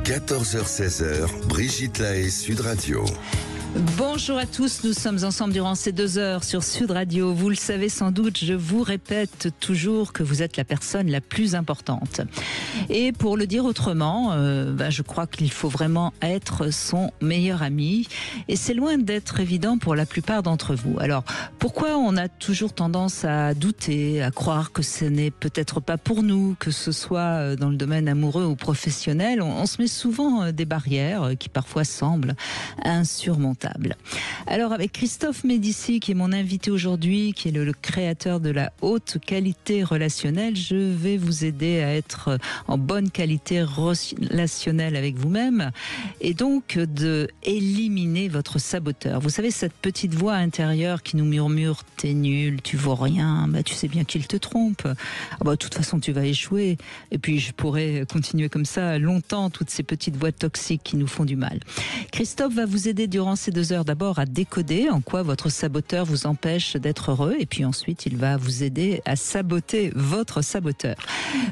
14h-16h, Brigitte Lahaie, Sud Radio. Bonjour à tous, nous sommes ensemble durant ces 2 heures sur Sud Radio. Vous le savez sans doute, je vous répète toujours que vous êtes la personne la plus importante. Et pour le dire autrement, je crois qu'il faut vraiment être son meilleur ami. Et c'est loin d'être évident pour la plupart d'entre vous. Alors, pourquoi on a toujours tendance à douter, à croire que ce n'est peut-être pas pour nous, que ce soit dans le domaine amoureux ou professionnel? On se met souvent des barrières qui parfois semblent insurmontables. Alors avec Christophe Médici, qui est mon invité aujourd'hui, qui est le créateur de la haute qualité relationnelle, je vais vous aider à être en bonne qualité relationnelle avec vous-même et donc de éliminer votre saboteur. Vous savez, cette petite voix intérieure qui nous murmure « t'es nul, tu vaux rien, tu sais bien qu'il te trompe, de toute façon tu vas échouer ». Et puis je pourrais continuer comme ça longtemps, toutes ces petites voix toxiques qui nous font du mal. Christophe va vous aider durant ces 2 heures d'abord à décoder en quoi votre saboteur vous empêche d'être heureux, et puis ensuite il va vous aider à saboter votre saboteur.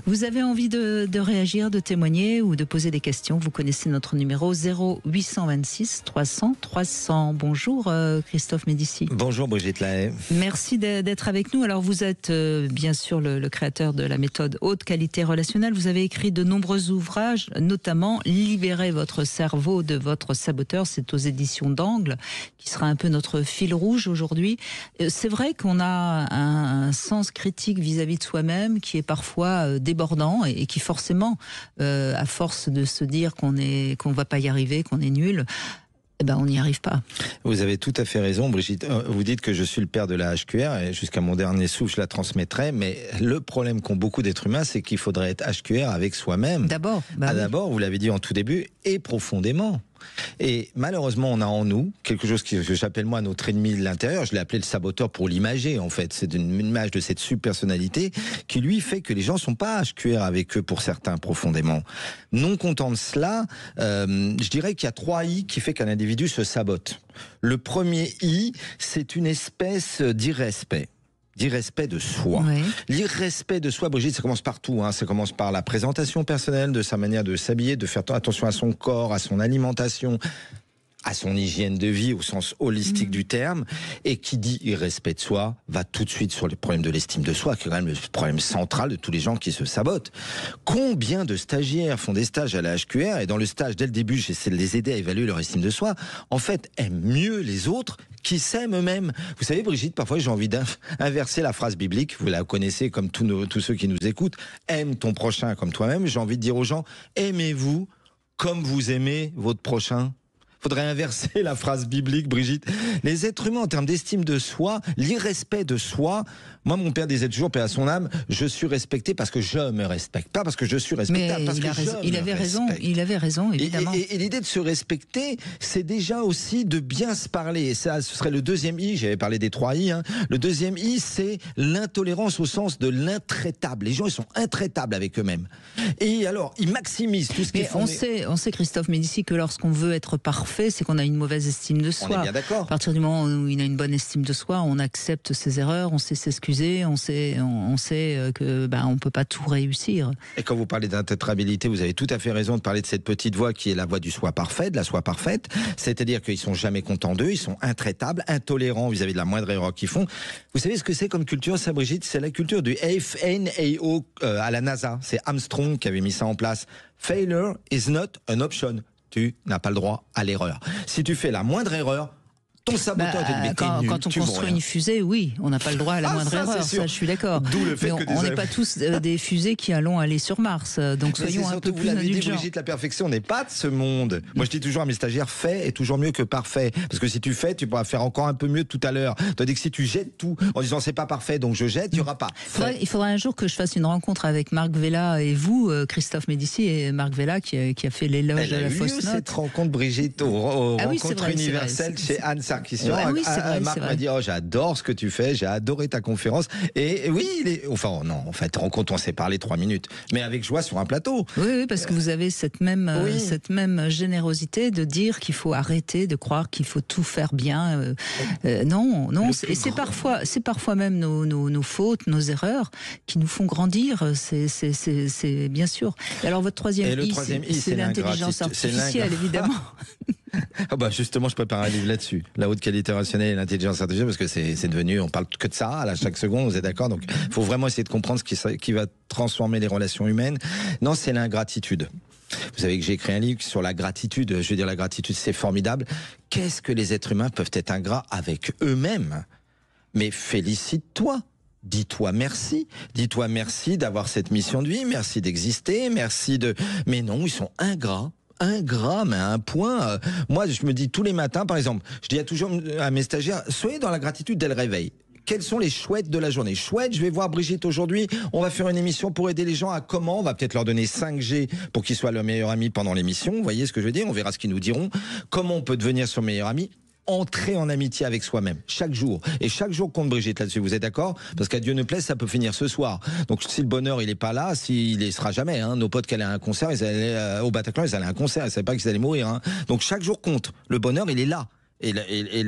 Vous avez envie de réagir, de témoigner ou de poser des questions, vous connaissez notre numéro 0826 300 300. Bonjour Christophe Médici. Bonjour Brigitte Lahaie. Merci d'être avec nous. Alors vous êtes bien sûr le créateur de la méthode haute qualité relationnelle. Vous avez écrit de nombreux ouvrages, notamment Libérer votre cerveau de votre saboteur. C'est aux éditions d'Angle, qui sera un peu notre fil rouge aujourd'hui. C'est vrai qu'on a un sens critique vis-à-vis de soi-même qui est parfois débordant et qui forcément, à force de se dire qu'on va pas y arriver, qu'on est nul, on n'y arrive pas. Vous avez tout à fait raison, Brigitte. Vous dites que je suis le père de la HQR et jusqu'à mon dernier souffle, je la transmettrai. Mais le problème qu'ont beaucoup d'êtres humains, c'est qu'il faudrait être HQR avec soi-même. D'abord. D'abord, vous l'avez dit en tout début, et profondément. Et malheureusement, on a en nous quelque chose que j'appelle moi notre ennemi de l'intérieur. Je l'ai appelé le saboteur pour l'imager, en fait. C'est une image de cette subpersonnalité qui, lui, fait que les gens ne sont pas HQR avec eux, pour certains, profondément. Non content de cela, je dirais qu'il y a 3 I qui fait qu'un individu se sabote. Le premier I, c'est une espèce d'irrespect de soi. Oui. L'irrespect de soi, Brigitte, ça commence partout. Ça commence par la présentation personnelle, de sa manière de s'habiller, de faire attention à son corps, à son alimentation, à son hygiène de vie au sens holistique du terme. Et qui dit irrespect de soi va tout de suite sur le problème de l'estime de soi, qui est quand même le problème central de tous les gens qui se sabotent. Combien de stagiaires font des stages à la HQR et dans le stage, dès le début, j'essaie de les aider à évaluer leur estime de soi, en fait, aiment mieux les autres qui s'aiment eux-mêmes. Vous savez, Brigitte, parfois j'ai envie d'inverser la phrase biblique, vous la connaissez comme tous ceux qui nous écoutent, aime ton prochain comme toi-même. J'ai envie de dire aux gens, aimez-vous comme vous aimez votre prochain. Faudrait inverser la phrase biblique, Brigitte. Les êtres humains, en termes d'estime de soi, l'irrespect de soi, moi, mon père disait toujours, paix à son âme, je suis respecté parce que je me respecte, pas parce que je suis respectable, parce que il avait raison, évidemment. Et l'idée de se respecter, c'est déjà aussi de bien se parler. Et ça, ce serait le deuxième I, j'avais parlé des 3 I. Le deuxième I, c'est l'intolérance au sens de l'intraitable. Les gens, ils sont intraitables avec eux-mêmes. Et alors, ils maximisent tout ce qu'ils font. On sait, Christophe Médici, que lorsqu'on veut être parfait, c'est qu'on a une mauvaise estime de soi. On est bien d'accord. À partir du moment où il a une bonne estime de soi, on accepte ses erreurs, on sait s'excuser, on sait que on peut pas tout réussir. Et quand vous parlez d'intraitabilité, vous avez tout à fait raison de parler de cette petite voix qui est la voix du soi parfait, de la soi parfaite. C'est-à-dire qu'ils sont jamais contents d'eux, ils sont intraitables, intolérants vis-à-vis de la moindre erreur qu'ils font. Vous savez ce que c'est comme culture, ça, Brigitte? C'est la culture du FNAO à la NASA. C'est Armstrong qui avait mis ça en place. Failure is not an option. Tu n'as pas le droit à l'erreur. Si tu fais la moindre erreur, ton saboteur te dit, quand on construit une fusée, oui, on n'a pas le droit à la moindre erreur, ça je suis d'accord. D'où le fait mais que on n'est pas tous des fusées qui allons aller sur Mars, donc soyons un peu plus indulgents. Brigitte, la perfection n'est pas de ce monde. Moi je dis toujours à mes stagiaires, fait est toujours mieux que parfait, parce que si tu fais, tu pourras faire encore un peu mieux tout à l'heure. Tandis que si tu jettes tout en disant c'est pas parfait donc je jette, il n'y aura pas. Il faudra un jour que je fasse une rencontre avec Marc Vella et vous, Christophe Médici, et Marc Vella qui a fait l'éloge de la fausse note. Cette rencontre, Brigitte, aux rencontres universelles chez Anne Sarkisian. Oui, c'est vrai, Marc c'est vrai. m'a dit j'adore ce que tu fais, j'ai adoré ta conférence. Et oui, en fait, rencontre, on s'est parlé 3 minutes, mais avec joie sur un plateau. Oui, parce que vous avez cette même générosité de dire qu'il faut arrêter de croire qu'il faut tout faire bien. Non. Et c'est parfois même nos fautes, nos erreurs qui nous font grandir. C'est bien sûr. Et alors votre troisième I, c'est l'intelligence artificielle, évidemment. Justement, je prépare un livre là-dessus. La haute qualité relationnelle et l'intelligence artificielle, parce que c'est devenu, on parle que de ça, là, chaque seconde, vous êtes d'accord? Donc, il faut vraiment essayer de comprendre ce qui va transformer les relations humaines. Non, c'est l'ingratitude. Vous savez que j'ai écrit un livre sur la gratitude. Je veux dire, la gratitude, c'est formidable. Qu'est-ce que les êtres humains peuvent être ingrats avec eux-mêmes? Mais félicite-toi. Dis-toi merci. Dis-toi merci d'avoir cette mission de vie. Merci d'exister. Merci de... Mais non, ils sont ingrats, mais à un point. Moi, je me dis tous les matins, par exemple, je dis toujours à mes stagiaires, soyez dans la gratitude dès le réveil. Quelles sont les chouettes de la journée? Chouette, je vais voir Brigitte aujourd'hui. On va faire une émission pour aider les gens à comment. On va peut-être leur donner 5G pour qu'ils soient leur meilleur ami pendant l'émission. Vous voyez ce que je veux dire? On verra ce qu'ils nous diront. Comment on peut devenir son meilleur ami? Entrer en amitié avec soi-même, chaque jour. Et chaque jour compte, Brigitte, là-dessus. Vous êtes d'accord? Parce qu'à Dieu ne plaise, ça peut finir ce soir. Donc, si le bonheur, il est pas là, il ne sera jamais. Hein. Nos potes qui allaient à un concert, ils allaient au Bataclan, ils allaient à un concert. Ils ne savaient pas qu'ils allaient mourir. Hein. Donc, chaque jour compte. Le bonheur, il est là. Et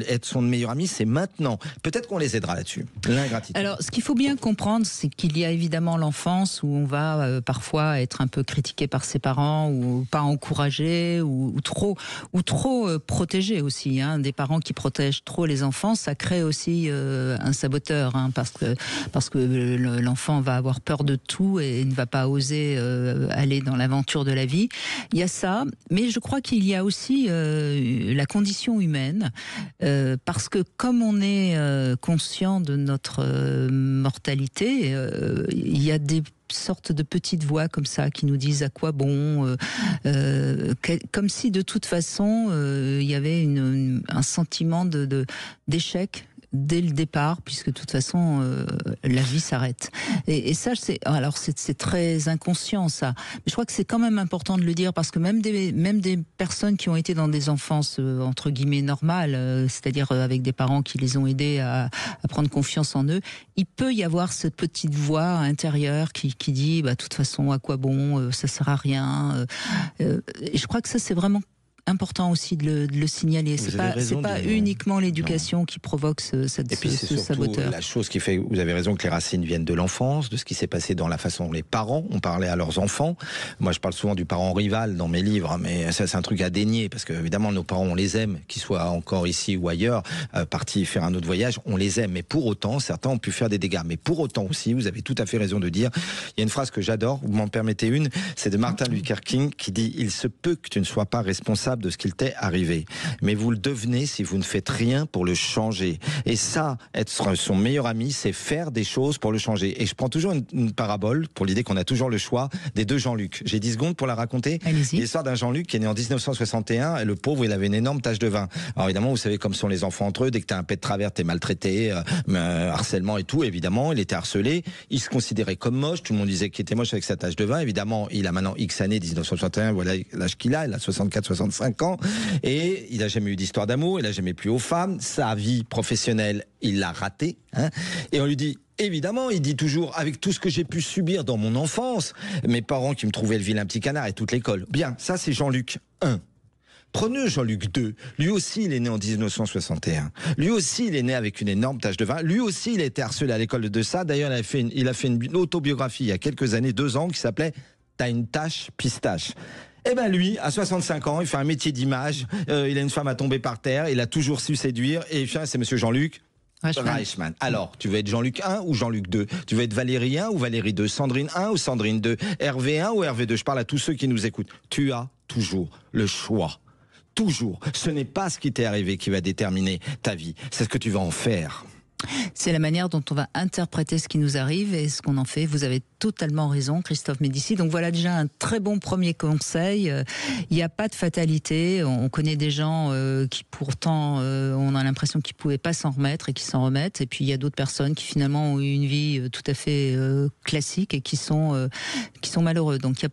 être son meilleur ami, c'est maintenant. Peut-être qu'on les aidera là-dessus. L'ingratitude. Alors, ce qu'il faut bien comprendre, c'est qu'il y a évidemment l'enfance où on va parfois être un peu critiqué par ses parents ou pas encouragé ou trop protégé aussi. Hein. Des parents qui protègent trop les enfants, ça crée aussi un saboteur, hein, parce que l'enfant va avoir peur de tout et ne va pas oser aller dans l'aventure de la vie. Il y a ça, mais je crois qu'il y a aussi la condition humaine. Parce que comme on est conscient de notre mortalité, il y a des sortes de petites voix comme ça qui nous disent à quoi bon, comme si de toute façon il y avait un sentiment d'échec dès le départ, puisque de toute façon la vie s'arrête. Et ça, c'est très inconscient, ça. Mais je crois que c'est quand même important de le dire, parce que même des personnes qui ont été dans des enfances entre guillemets normales, c'est-à-dire avec des parents qui les ont aidés à prendre confiance en eux, il peut y avoir cette petite voix intérieure qui dit, de toute façon, à quoi bon, ça sert à rien. Et je crois que ça, c'est vraiment important aussi de le signaler. C'est pas uniquement l'éducation qui provoque ce saboteur. La chose qui fait, vous avez raison, que les racines viennent de l'enfance, de ce qui s'est passé dans la façon dont les parents ont parlé à leurs enfants. Moi, je parle souvent du parent rival dans mes livres, mais ça, c'est un truc à dénier, parce que évidemment, nos parents, on les aime, qu'ils soient encore ici ou ailleurs, partis faire un autre voyage, on les aime. Mais pour autant, certains ont pu faire des dégâts. Mais pour autant aussi, vous avez tout à fait raison de dire, il y a une phrase que j'adore, vous m'en permettez une, c'est de Martin Luther King qui dit « Il se peut que tu ne sois pas responsable de ce qu'il t'est arrivé, mais vous le devenez si vous ne faites rien pour le changer. » Et ça, être son meilleur ami, c'est faire des choses pour le changer. Et je prends toujours une parabole pour l'idée qu'on a toujours le choix des deux Jean-Luc. J'ai 10 secondes pour la raconter. Allez-y. L'histoire d'un Jean-Luc qui est né en 1961, et le pauvre, il avait une énorme tache de vin. Alors évidemment, vous savez comme sont les enfants entre eux, dès que t'as un pet de travers, t'es maltraité, harcèlement et tout, évidemment, il était harcelé, il se considérait comme moche, tout le monde disait qu'il était moche avec sa tache de vin, évidemment, il a maintenant X années, 1961, voilà l'âge qu'il a 64-65 ans, et il n'a jamais eu d'histoire d'amour, il n'a jamais plu aux femmes, sa vie professionnelle, il l'a ratée, hein, et on lui dit, évidemment, il dit toujours, avec tout ce que j'ai pu subir dans mon enfance, mes parents qui me trouvaient le vilain petit canard et toute l'école. Bien, ça c'est Jean-Luc 1. Prenez Jean-Luc 2. Lui aussi, il est né en 1961. Lui aussi, il est né avec une énorme tache de vin. Lui aussi, il a été harcelé à l'école de ça. D'ailleurs, il a fait une autobiographie il y a quelques années, 2 ans, qui s'appelait « T'as une tache pistache ». Eh ben lui, à 65 ans, il fait un métier d'image. Il a une femme à tomber par terre. Il a toujours su séduire. Et c'est monsieur Jean-Luc Reichmann. Alors, tu veux être Jean-Luc 1 ou Jean-Luc 2? Tu veux être Valérie 1 ou Valérie 2? Sandrine 1 ou Sandrine 2? Hervé 1 ou Hervé 2? Je parle à tous ceux qui nous écoutent. Tu as toujours le choix. Toujours. Ce n'est pas ce qui t'est arrivé qui va déterminer ta vie. C'est ce que tu vas en faire. C'est la manière dont on va interpréter ce qui nous arrive et ce qu'on en fait. Vous avez totalement raison, Christophe Médicis. Donc voilà déjà un très bon premier conseil. Il n'y a pas de fatalité. On connaît des gens qui pourtant, on a l'impression qu'ils ne pouvaient pas s'en remettre et qui s'en remettent. Et puis il y a d'autres personnes qui finalement ont eu une vie tout à fait classique et qui sont malheureux. Donc il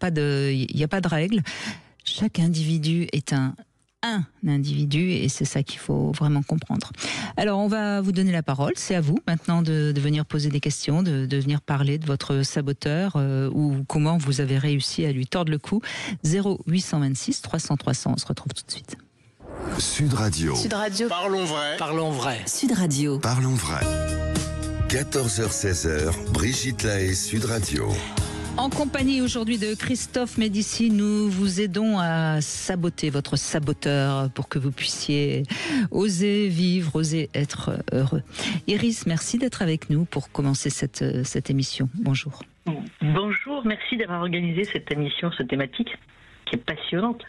n'y a pas de règle. Chaque individu est un un individu, et c'est ça qu'il faut vraiment comprendre. Alors, on va vous donner la parole. C'est à vous maintenant de venir poser des questions, de venir parler de votre saboteur ou comment vous avez réussi à lui tordre le cou. 0826 300 300. On se retrouve tout de suite. Sud Radio. Sud Radio. Parlons vrai. Parlons vrai. Sud Radio. Parlons vrai. 14h-16h, Brigitte Lahaie, Sud Radio. En compagnie aujourd'hui de Christophe Médicis, nous vous aidons à saboter votre saboteur pour que vous puissiez oser vivre, oser être heureux. Iris, merci d'être avec nous pour commencer cette émission. Bonjour. Bonjour, merci d'avoir organisé cette émission, cette thématique qui est passionnante.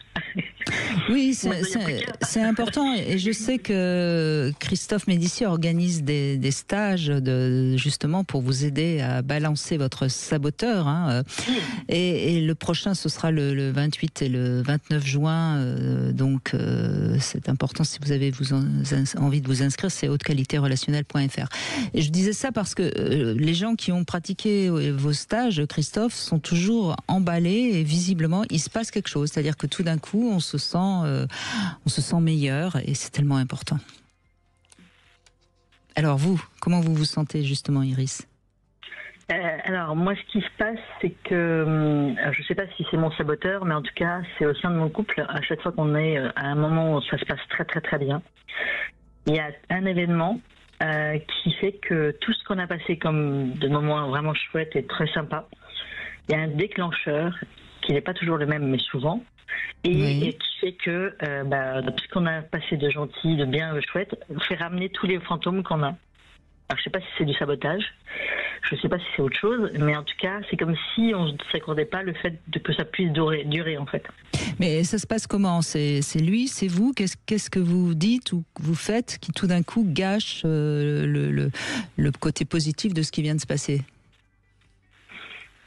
Oui, c'est important, et je sais que Christophe Médicis organise des stages justement pour vous aider à balancer votre saboteur. Et le prochain, ce sera le 28 et le 29 juin. Donc, c'est important si vous avez envie de vous inscrire, c'est hautequalitérelationnelle.fr. Et je disais ça parce que les gens qui ont pratiqué vos stages, Christophe, sont toujours emballés et visiblement, il se passe quelque chose. C'est-à-dire que tout d'un coup, on se sent meilleur et c'est tellement important. Alors vous, comment vous vous sentez justement, Iris ? Alors moi, ce qui se passe, c'est que je ne sais pas si c'est mon saboteur, mais en tout cas, c'est au sein de mon couple. À chaque fois qu'on est à un moment où ça se passe très très très bien, il y a un événement qui fait que tout ce qu'on a passé comme de moments vraiment chouettes et très sympas, il y a un déclencheur qui n'est pas toujours le même, mais souvent. Et qui fait que tout ce qu'on a passé de gentil, de bien, chouette, fait ramener tous les fantômes qu'on a. Alors je ne sais pas si c'est du sabotage, je ne sais pas si c'est autre chose, mais en tout cas c'est comme si on ne s'accordait pas le fait que ça puisse durer en fait. Mais ça se passe comment ? C'est lui, c'est vous ? Qu'est-ce que vous dites ou vous faites qui tout d'un coup gâche le côté positif de ce qui vient de se passer ?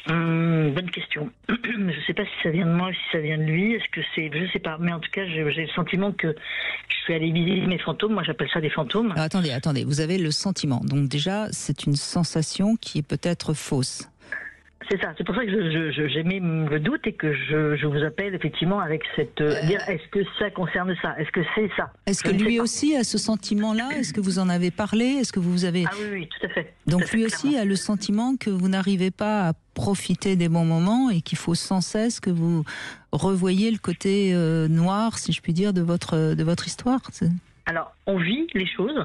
Bonne question. Je ne sais pas si ça vient de moi ou si ça vient de lui. Est-ce que c'est... Je ne sais pas. Mais en tout cas, j'ai le sentiment que je suis allée visiter mes fantômes. Moi, j'appelle ça des fantômes. Alors, attendez. Vous avez le sentiment. Donc déjà, c'est une sensation qui est peut-être fausse. C'est ça. C'est pour ça que j'ai mis le doute et que je vous appelle effectivement avec cette... dire, est-ce que ça concerne ça ? Est-ce que c'est ça ? Est-ce que lui aussi a ce sentiment-là ? Est-ce que vous en avez parlé ? Est-ce que vous avez... Ah oui, tout à fait. Donc lui aussi a le sentiment que vous n'arrivez pas à profiter des bons moments et qu'il faut sans cesse que vous revoyiez le côté noir, si je puis dire, de votre histoire. Alors, on vit les choses,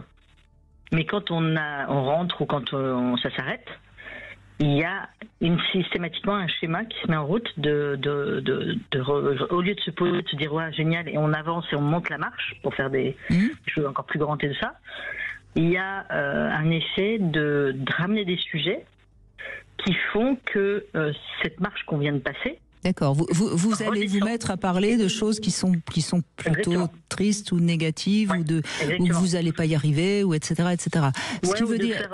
mais quand on rentre ou quand ça s'arrête, il y a systématiquement un schéma qui se met en route au lieu de se poser, de se dire ouais, génial, et on avance et on monte la marche pour faire des choses encore plus grandes et de ça. Il y a un essai de ramener des sujets qui font que cette marche qu'on vient de passer. D'accord. Vous allez vous mettre à parler de choses qui sont plutôt Exactement. tristes ou négatives, ou que vous n'allez pas y arriver, ou etc. etc. Ce qui veut dire faire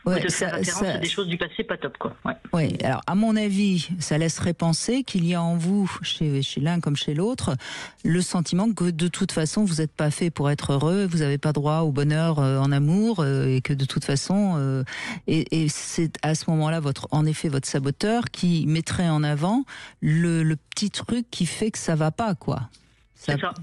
référence à des choses du passé pas top, quoi. Oui. Alors à mon avis, ça laisserait penser qu'il y a en vous, chez l'un comme chez l'autre, le sentiment que de toute façon vous n'êtes pas fait pour être heureux, vous n'avez pas droit au bonheur en amour, et que de toute façon, et c'est à ce moment-là en effet votre saboteur qui mettrait en avant le petit truc qui fait que ça va pas, quoi. C'est ça.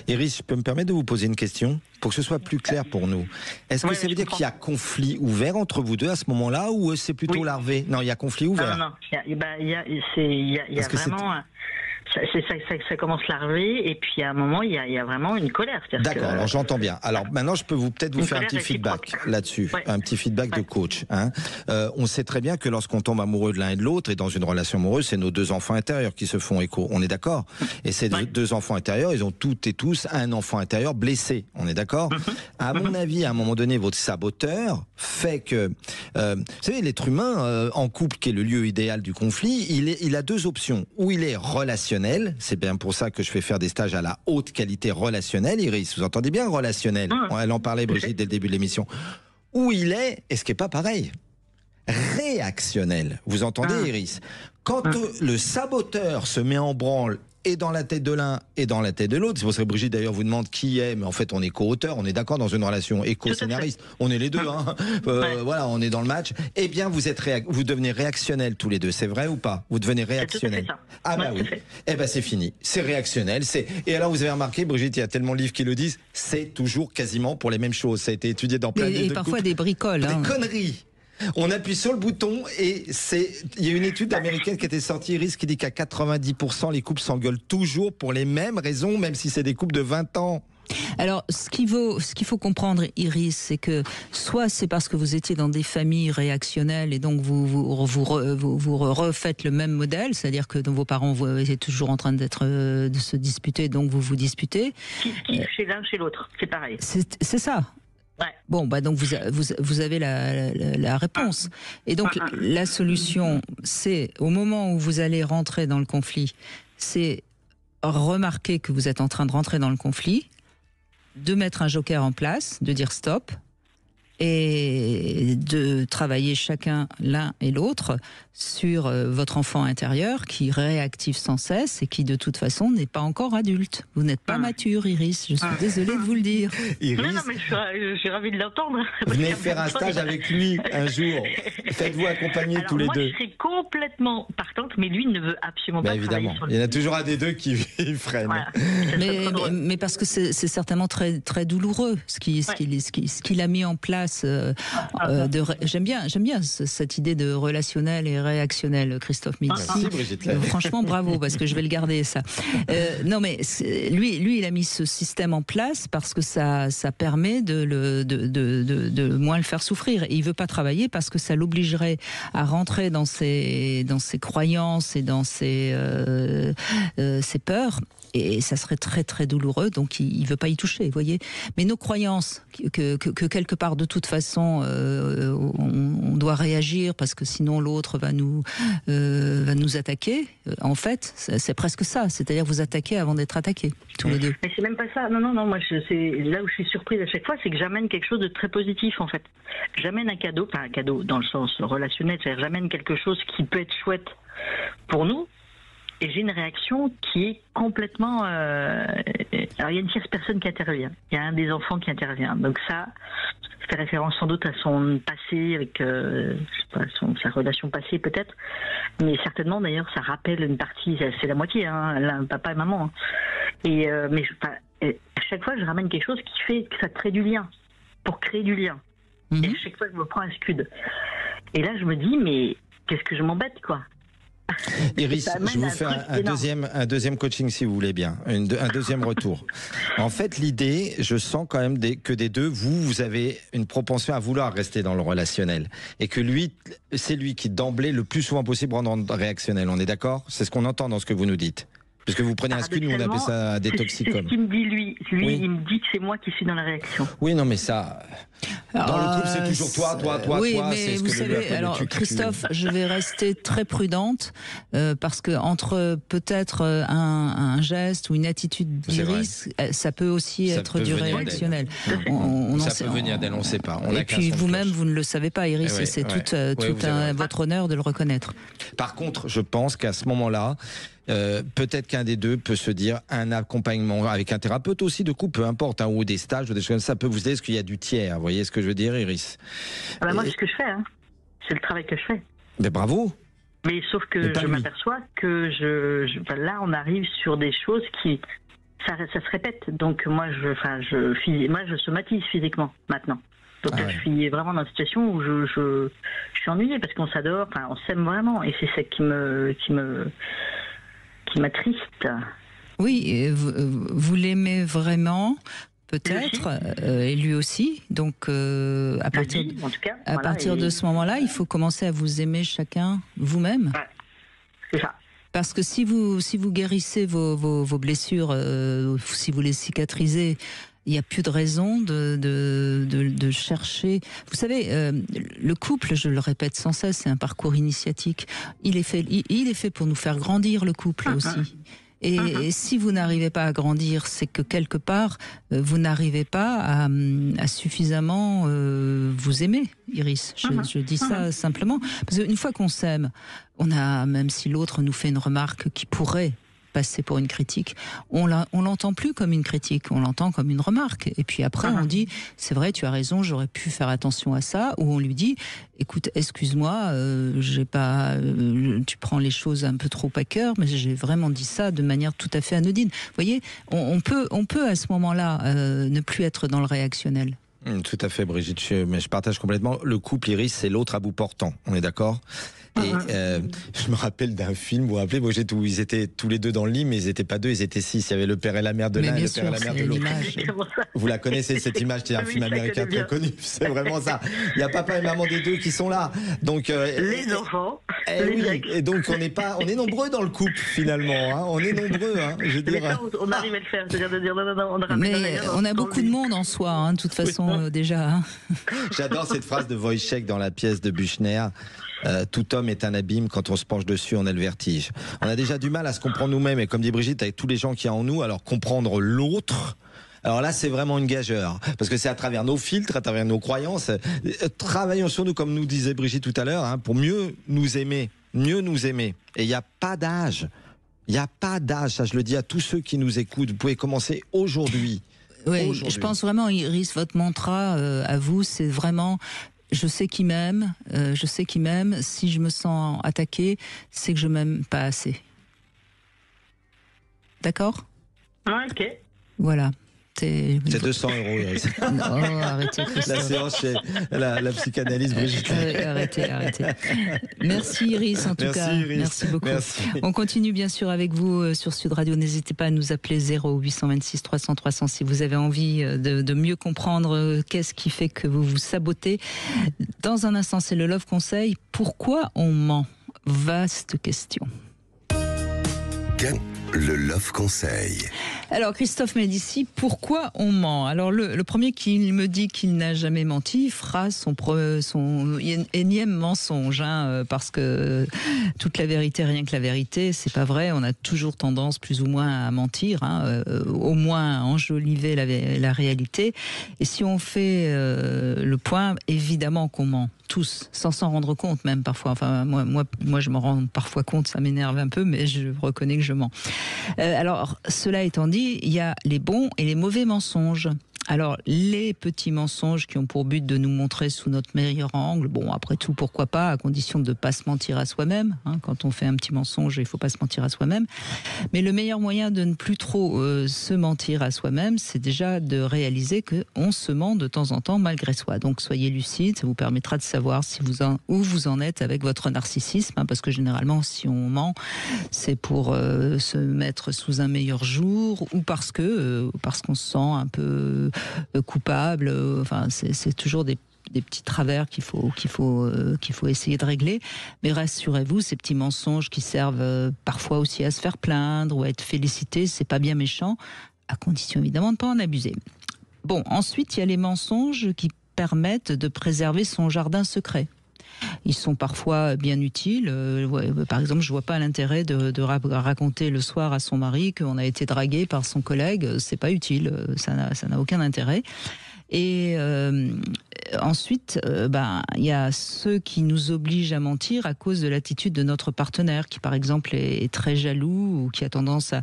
Iris, je peux me permettre de vous poser une question pour que ce soit plus clair pour nous. Est-ce que ça veut dire qu'il y a conflit ouvert entre vous deux à ce moment-là, ou c'est plutôt larvé ? Non, il y a conflit ouvert. Non. Il y a vraiment... Ça commence larvé, et puis à un moment, il y a vraiment une colère. D'accord, alors j'entends bien. Alors maintenant, je peux peut-être vous faire un petit feedback là-dessus, un petit feedback de coach. On sait très bien que lorsqu'on tombe amoureux de l'un et de l'autre, et dans une relation amoureuse, c'est nos deux enfants intérieurs qui se font écho. On est d'accord ? Et ces deux enfants intérieurs, ils ont toutes et tous un enfant intérieur blessé. On est d'accord ? À mon avis, à un moment donné, votre saboteur fait que... vous savez, l'être humain, en couple, qui est le lieu idéal du conflit, il a deux options. Ou il est relationnel, c'est bien pour ça que je fais faire des stages à la haute qualité relationnelle, Iris, vous entendez bien relationnel ? Elle en parlait, Brigitte, dès le début de l'émission. Où il est, et ce qui n'est pas pareil. réactionnel. Vous entendez, Iris? Quand le saboteur se met en branle et dans la tête de l'un et dans la tête de l'autre, c'est pour ça que Brigitte d'ailleurs vous demande qui est, mais en fait on est co-auteur, on est d'accord dans une relation, et co-scénariste, on est les deux, hein. Voilà, on est dans le match. Eh bien vous devenez réactionnels tous les deux, c'est vrai ou pas? Vous devenez réactionnels. Ah bah oui. Eh ben c'est fini, c'est réactionnel. Et alors vous avez remarqué, Brigitte, il y a tellement de livres qui le disent, c'est toujours quasiment pour les mêmes choses. Ça a été étudié dans plein de livres. Et parfois des bricoles. Des conneries. On appuie sur le bouton et il y a une étude américaine qui était sortie, Iris, qui dit qu'à 90% les couples s'engueulent toujours pour les mêmes raisons, même si c'est des couples de 20 ans. Alors, ce qu'il faut comprendre, Iris, c'est que soit c'est parce que vous étiez dans des familles réactionnelles et donc vous refaites le même modèle, c'est-à-dire que vos parents vous étiez toujours en train de se disputer, donc vous vous disputez. Chez l'un, chez l'autre, c'est pareil. C'est ça. Ouais. Bon, bah donc vous avez la réponse. Et donc la solution, c'est au moment où vous allez rentrer dans le conflit, c'est remarquer que vous êtes en train de rentrer dans le conflit, de mettre un joker en place, de dire stop, et de travailler chacun l'un et l'autre sur votre enfant intérieur qui réactive sans cesse et qui de toute façon n'est pas encore adulte. Vous n'êtes pas mature, Iris, je suis désolée de vous le dire. Iris, non, mais je suis ravie de l'entendre. Venez faire un stage avec lui un jour. Faites-vous accompagner tous les deux. Moi, je serais complètement partante, mais lui ne veut absolument pas évidemment. Il y en a toujours un des deux qui freine. Voilà. Mais parce que c'est certainement très, très douloureux ce qu'il a mis en place. J'aime bien cette idée de relationnel et réactionnel, Christophe Midi. Merci, Brigitte. Franchement, bravo, parce que je vais le garder, ça. Non, mais lui, il a mis ce système en place parce que ça permet de moins le faire souffrir. Et il veut pas travailler parce que ça l'obligerait à rentrer dans ses croyances et dans ses peurs. Et ça serait très très douloureux, donc il veut pas y toucher, vous voyez. Mais nos croyances, que quelque part de toute façon on doit réagir parce que sinon l'autre va nous attaquer. En fait, c'est presque ça. C'est-à-dire vous attaquez avant d'être attaqué, tous les deux. Mais c'est même pas ça. Non. Moi, c'est là où je suis surprise à chaque fois, c'est que j'amène quelque chose de très positif en fait. J'amène un cadeau dans le sens relationnel, c'est-à-dire j'amène quelque chose qui peut être chouette pour nous. Et j'ai une réaction qui est complètement... Alors, il y a une tierce personne qui intervient. Il y a un des enfants qui intervient. Donc ça fait référence sans doute à son passé, avec je sais pas, sa relation passée peut-être. Mais certainement, d'ailleurs, ça rappelle une partie, c'est la moitié, hein, papa et maman. Hein. Et à chaque fois, je ramène quelque chose qui fait que ça crée du lien, pour créer du lien. Et à chaque fois, je me prends un scud. Et là, je me dis, mais qu'est-ce que je m'embête, quoi. Iris, je vous fais un deuxième coaching si vous voulez bien, un deuxième retour. En fait, l'idée, je sens quand même que des deux, vous avez une propension à vouloir rester dans le relationnel. Et que lui, c'est lui qui d'emblée, le plus souvent possible, rend dans le réactionnel. On est d'accord? C'est ce qu'on entend dans ce que vous nous dites. Parce que vous prenez un scud, nous on appelle ça des toxicums. C'est ce qu'il me dit lui. Oui. Il me dit que c'est moi qui suis dans la réaction. Oui, non, mais ça... Dans le couple, c'est toujours toi. Oui, mais vous savez, alors Christophe, je vais rester très prudente parce que entre peut-être un geste ou une attitude d'Iris, ça peut aussi être du réactionnel. Ça peut venir d'elle, on ne sait pas. Et puis vous-même, vous ne le savez pas, Iris, et c'est tout votre honneur de le reconnaître. Par contre, je pense qu'à ce moment-là, peut-être qu'un des deux peut se dire un accompagnement avec un thérapeute aussi de couple, peu importe, ou des stages ou des choses comme ça peut vous aider parce qu'il y a du tiers. Vous voyez ce que je veux dire, Iris? Moi, c'est ce que je fais. Hein. C'est le travail que je fais. Mais bravo. Mais sauf que je m'aperçois que là, on arrive sur des choses qui ça se répète. Donc moi, je somatise physiquement maintenant. Donc je suis vraiment dans une situation où je suis ennuyée parce qu'on s'adore, on s'aime vraiment, et c'est ça qui m'attriste. Oui, vous l'aimez vraiment, peut-être, et lui aussi. Donc, à partir de ce moment-là, il faut commencer à vous aimer chacun vous-même. Ouais, c'est ça. Parce que si vous guérissez vos blessures, si vous les cicatrisez, il n'y a plus de raison de chercher. Vous savez, le couple, je le répète sans cesse, c'est un parcours initiatique. Il est fait pour nous faire grandir, le couple aussi. Et si vous n'arrivez pas à grandir, c'est que quelque part, vous n'arrivez pas à suffisamment vous aimer, Iris. Je dis ça simplement. Parce qu'une fois qu'on s'aime, même si l'autre nous fait une remarque qui pourrait passer pour une critique, on l'entend plus comme une critique, on l'entend comme une remarque. Et puis après, on dit, c'est vrai, tu as raison, j'aurais pu faire attention à ça. Ou on lui dit, écoute, excuse-moi, tu prends les choses un peu trop à cœur, mais j'ai vraiment dit ça de manière tout à fait anodine. Vous voyez, on peut à ce moment-là ne plus être dans le réactionnel. Tout à fait, Brigitte, mais je partage complètement. Le couple, Iris, c'est l'autre à bout portant, on est d'accord ? Et je me rappelle d'un film, vous vous rappelez, où ils étaient tous les deux dans le lit, mais ils n'étaient pas deux, ils étaient 6. Il y avait le père et la mère de l'un et le père et la mère de l'autre. Vous la connaissez, cette image, c'est un film américain très connu. C'est vraiment ça. Il y a papa et maman des deux qui sont là. Donc, les enfants. Oui. Et donc, on est nombreux dans le couple, finalement. Hein. On est nombreux. Hein, je veux dire. On arrive à le faire. C'est-à-dire de dire non, mais on a beaucoup de monde en soi, hein, de toute façon, déjà. Hein. J'adore cette phrase de Wojciech dans la pièce de Büchner. Tout homme est un abîme, quand on se penche dessus, on a le vertige. On a déjà du mal à se comprendre nous-mêmes, et comme dit Brigitte, avec tous les gens qu'il y a en nous, alors comprendre l'autre, alors là c'est vraiment une gageure, parce que c'est à travers nos filtres, à travers nos croyances. Travaillons sur nous, comme nous disait Brigitte tout à l'heure, hein, pour mieux nous aimer. Et il n'y a pas d'âge. Il n'y a pas d'âge, ça je le dis à tous ceux qui nous écoutent. Vous pouvez commencer aujourd'hui. Oui, je pense vraiment, Iris, votre mantra à vous, c'est vraiment... Je sais qu'il m'aime, si je me sens attaquée, c'est que je m'aime pas assez. D'accord ? Ok. Voilà. C'est 200 €, Iris. Non, arrêtez. La séance chez la psychanalyse, Brigitte. Arrêtez. Merci Iris, en tout cas. Iris. Merci beaucoup. Merci. On continue bien sûr avec vous sur Sud Radio. N'hésitez pas à nous appeler 0826 300 300 si vous avez envie de mieux comprendre qu'est-ce qui fait que vous vous sabotez. Dans un instant, c'est le Love Conseil. Pourquoi on ment ? Vaste question. Le Love Conseil. Alors Christophe Médici, pourquoi on ment ? Alors le premier qui me dit qu'il n'a jamais menti fera son énième mensonge, hein, parce que toute la vérité, rien que la vérité, c'est pas vrai. On a toujours tendance plus ou moins à mentir, hein, au moins à enjoliver la réalité. Et si on fait le point, évidemment qu'on ment. Tous, sans s'en rendre compte même parfois. Enfin, moi, je m'en rends parfois compte, ça m'énerve un peu, mais je reconnais que je mens. Alors, cela étant dit, il y a les bons et les mauvais mensonges. Alors, les petits mensonges qui ont pour but de nous montrer sous notre meilleur angle, bon, après tout, pourquoi pas, à condition de ne pas se mentir à soi-même. Hein, quand on fait un petit mensonge, il ne faut pas se mentir à soi-même. Mais le meilleur moyen de ne plus trop se mentir à soi-même, c'est déjà de réaliser qu'on se ment de temps en temps malgré soi. Donc, soyez lucide, ça vous permettra de savoir où vous en êtes avec votre narcissisme, hein, parce que généralement, si on ment, c'est pour se mettre sous un meilleur jour, ou parce qu'on se sent un peu coupable. Enfin, c'est toujours des petits travers qu'il faut essayer de régler. Mais rassurez-vous, ces petits mensonges qui servent parfois aussi à se faire plaindre ou à être félicité, c'est pas bien méchant, à condition évidemment de ne pas en abuser. Bon, ensuite, il y a les mensonges qui permettent de préserver son jardin secret. Ils sont parfois bien utiles. Par exemple, je vois pas l'intérêt de raconter le soir à son mari qu'on a été dragué par son collègue. C'est pas utile. Ça n'a aucun intérêt. Et ensuite, il y a ceux qui nous obligent à mentir à cause de l'attitude de notre partenaire, qui par exemple est très jaloux ou qui a tendance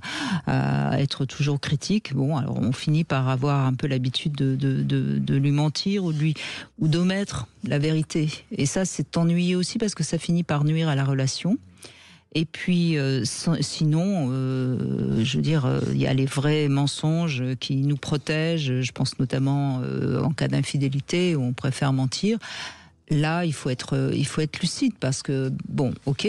à être toujours critique. Bon, alors on finit par avoir un peu l'habitude de lui mentir ou d'omettre la vérité. Et ça, c'est ennuyeux aussi parce que ça finit par nuire à la relation. Et puis, sinon, je veux dire, il y a les vrais mensonges qui nous protègent. Je pense notamment en cas d'infidélité où on préfère mentir. Là, il faut être lucide parce que, bon, ok,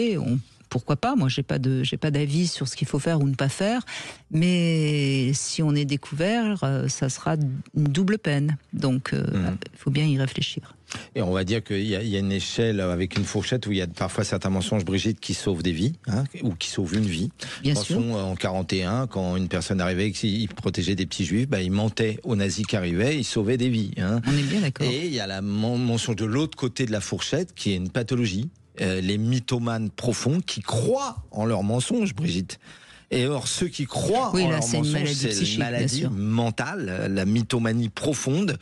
pourquoi pas ? Moi, j'ai pas d'avis sur ce qu'il faut faire ou ne pas faire. Mais si on est découvert, ça sera une double peine. Donc, il faut bien y réfléchir. Et on va dire qu'il y a une échelle avec une fourchette où il y a parfois certains mensonges, Brigitte, qui sauvent des vies, hein, ou qui sauvent une vie. Bien sûr. En 41, quand une personne arrivait et qu'il protégeait des petits juifs, il mentait aux nazis qui arrivaient, il sauvait des vies. Hein. On est bien d'accord. Et il y a la mensonge de l'autre côté de la fourchette, qui est une pathologie. Les mythomanes profonds qui croient en leurs mensonges, Brigitte. Et or, ceux qui croient en leurs mensonges, c'est une maladie mentale, la mythomanie profonde.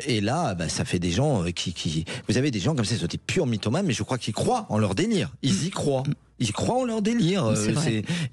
Et là, ça fait des gens qui... Vous avez des gens comme ça, ils sont des purs mythomanes, mais je crois qu'ils croient en leur délire. Ils y croient. Ils croient en leur délire.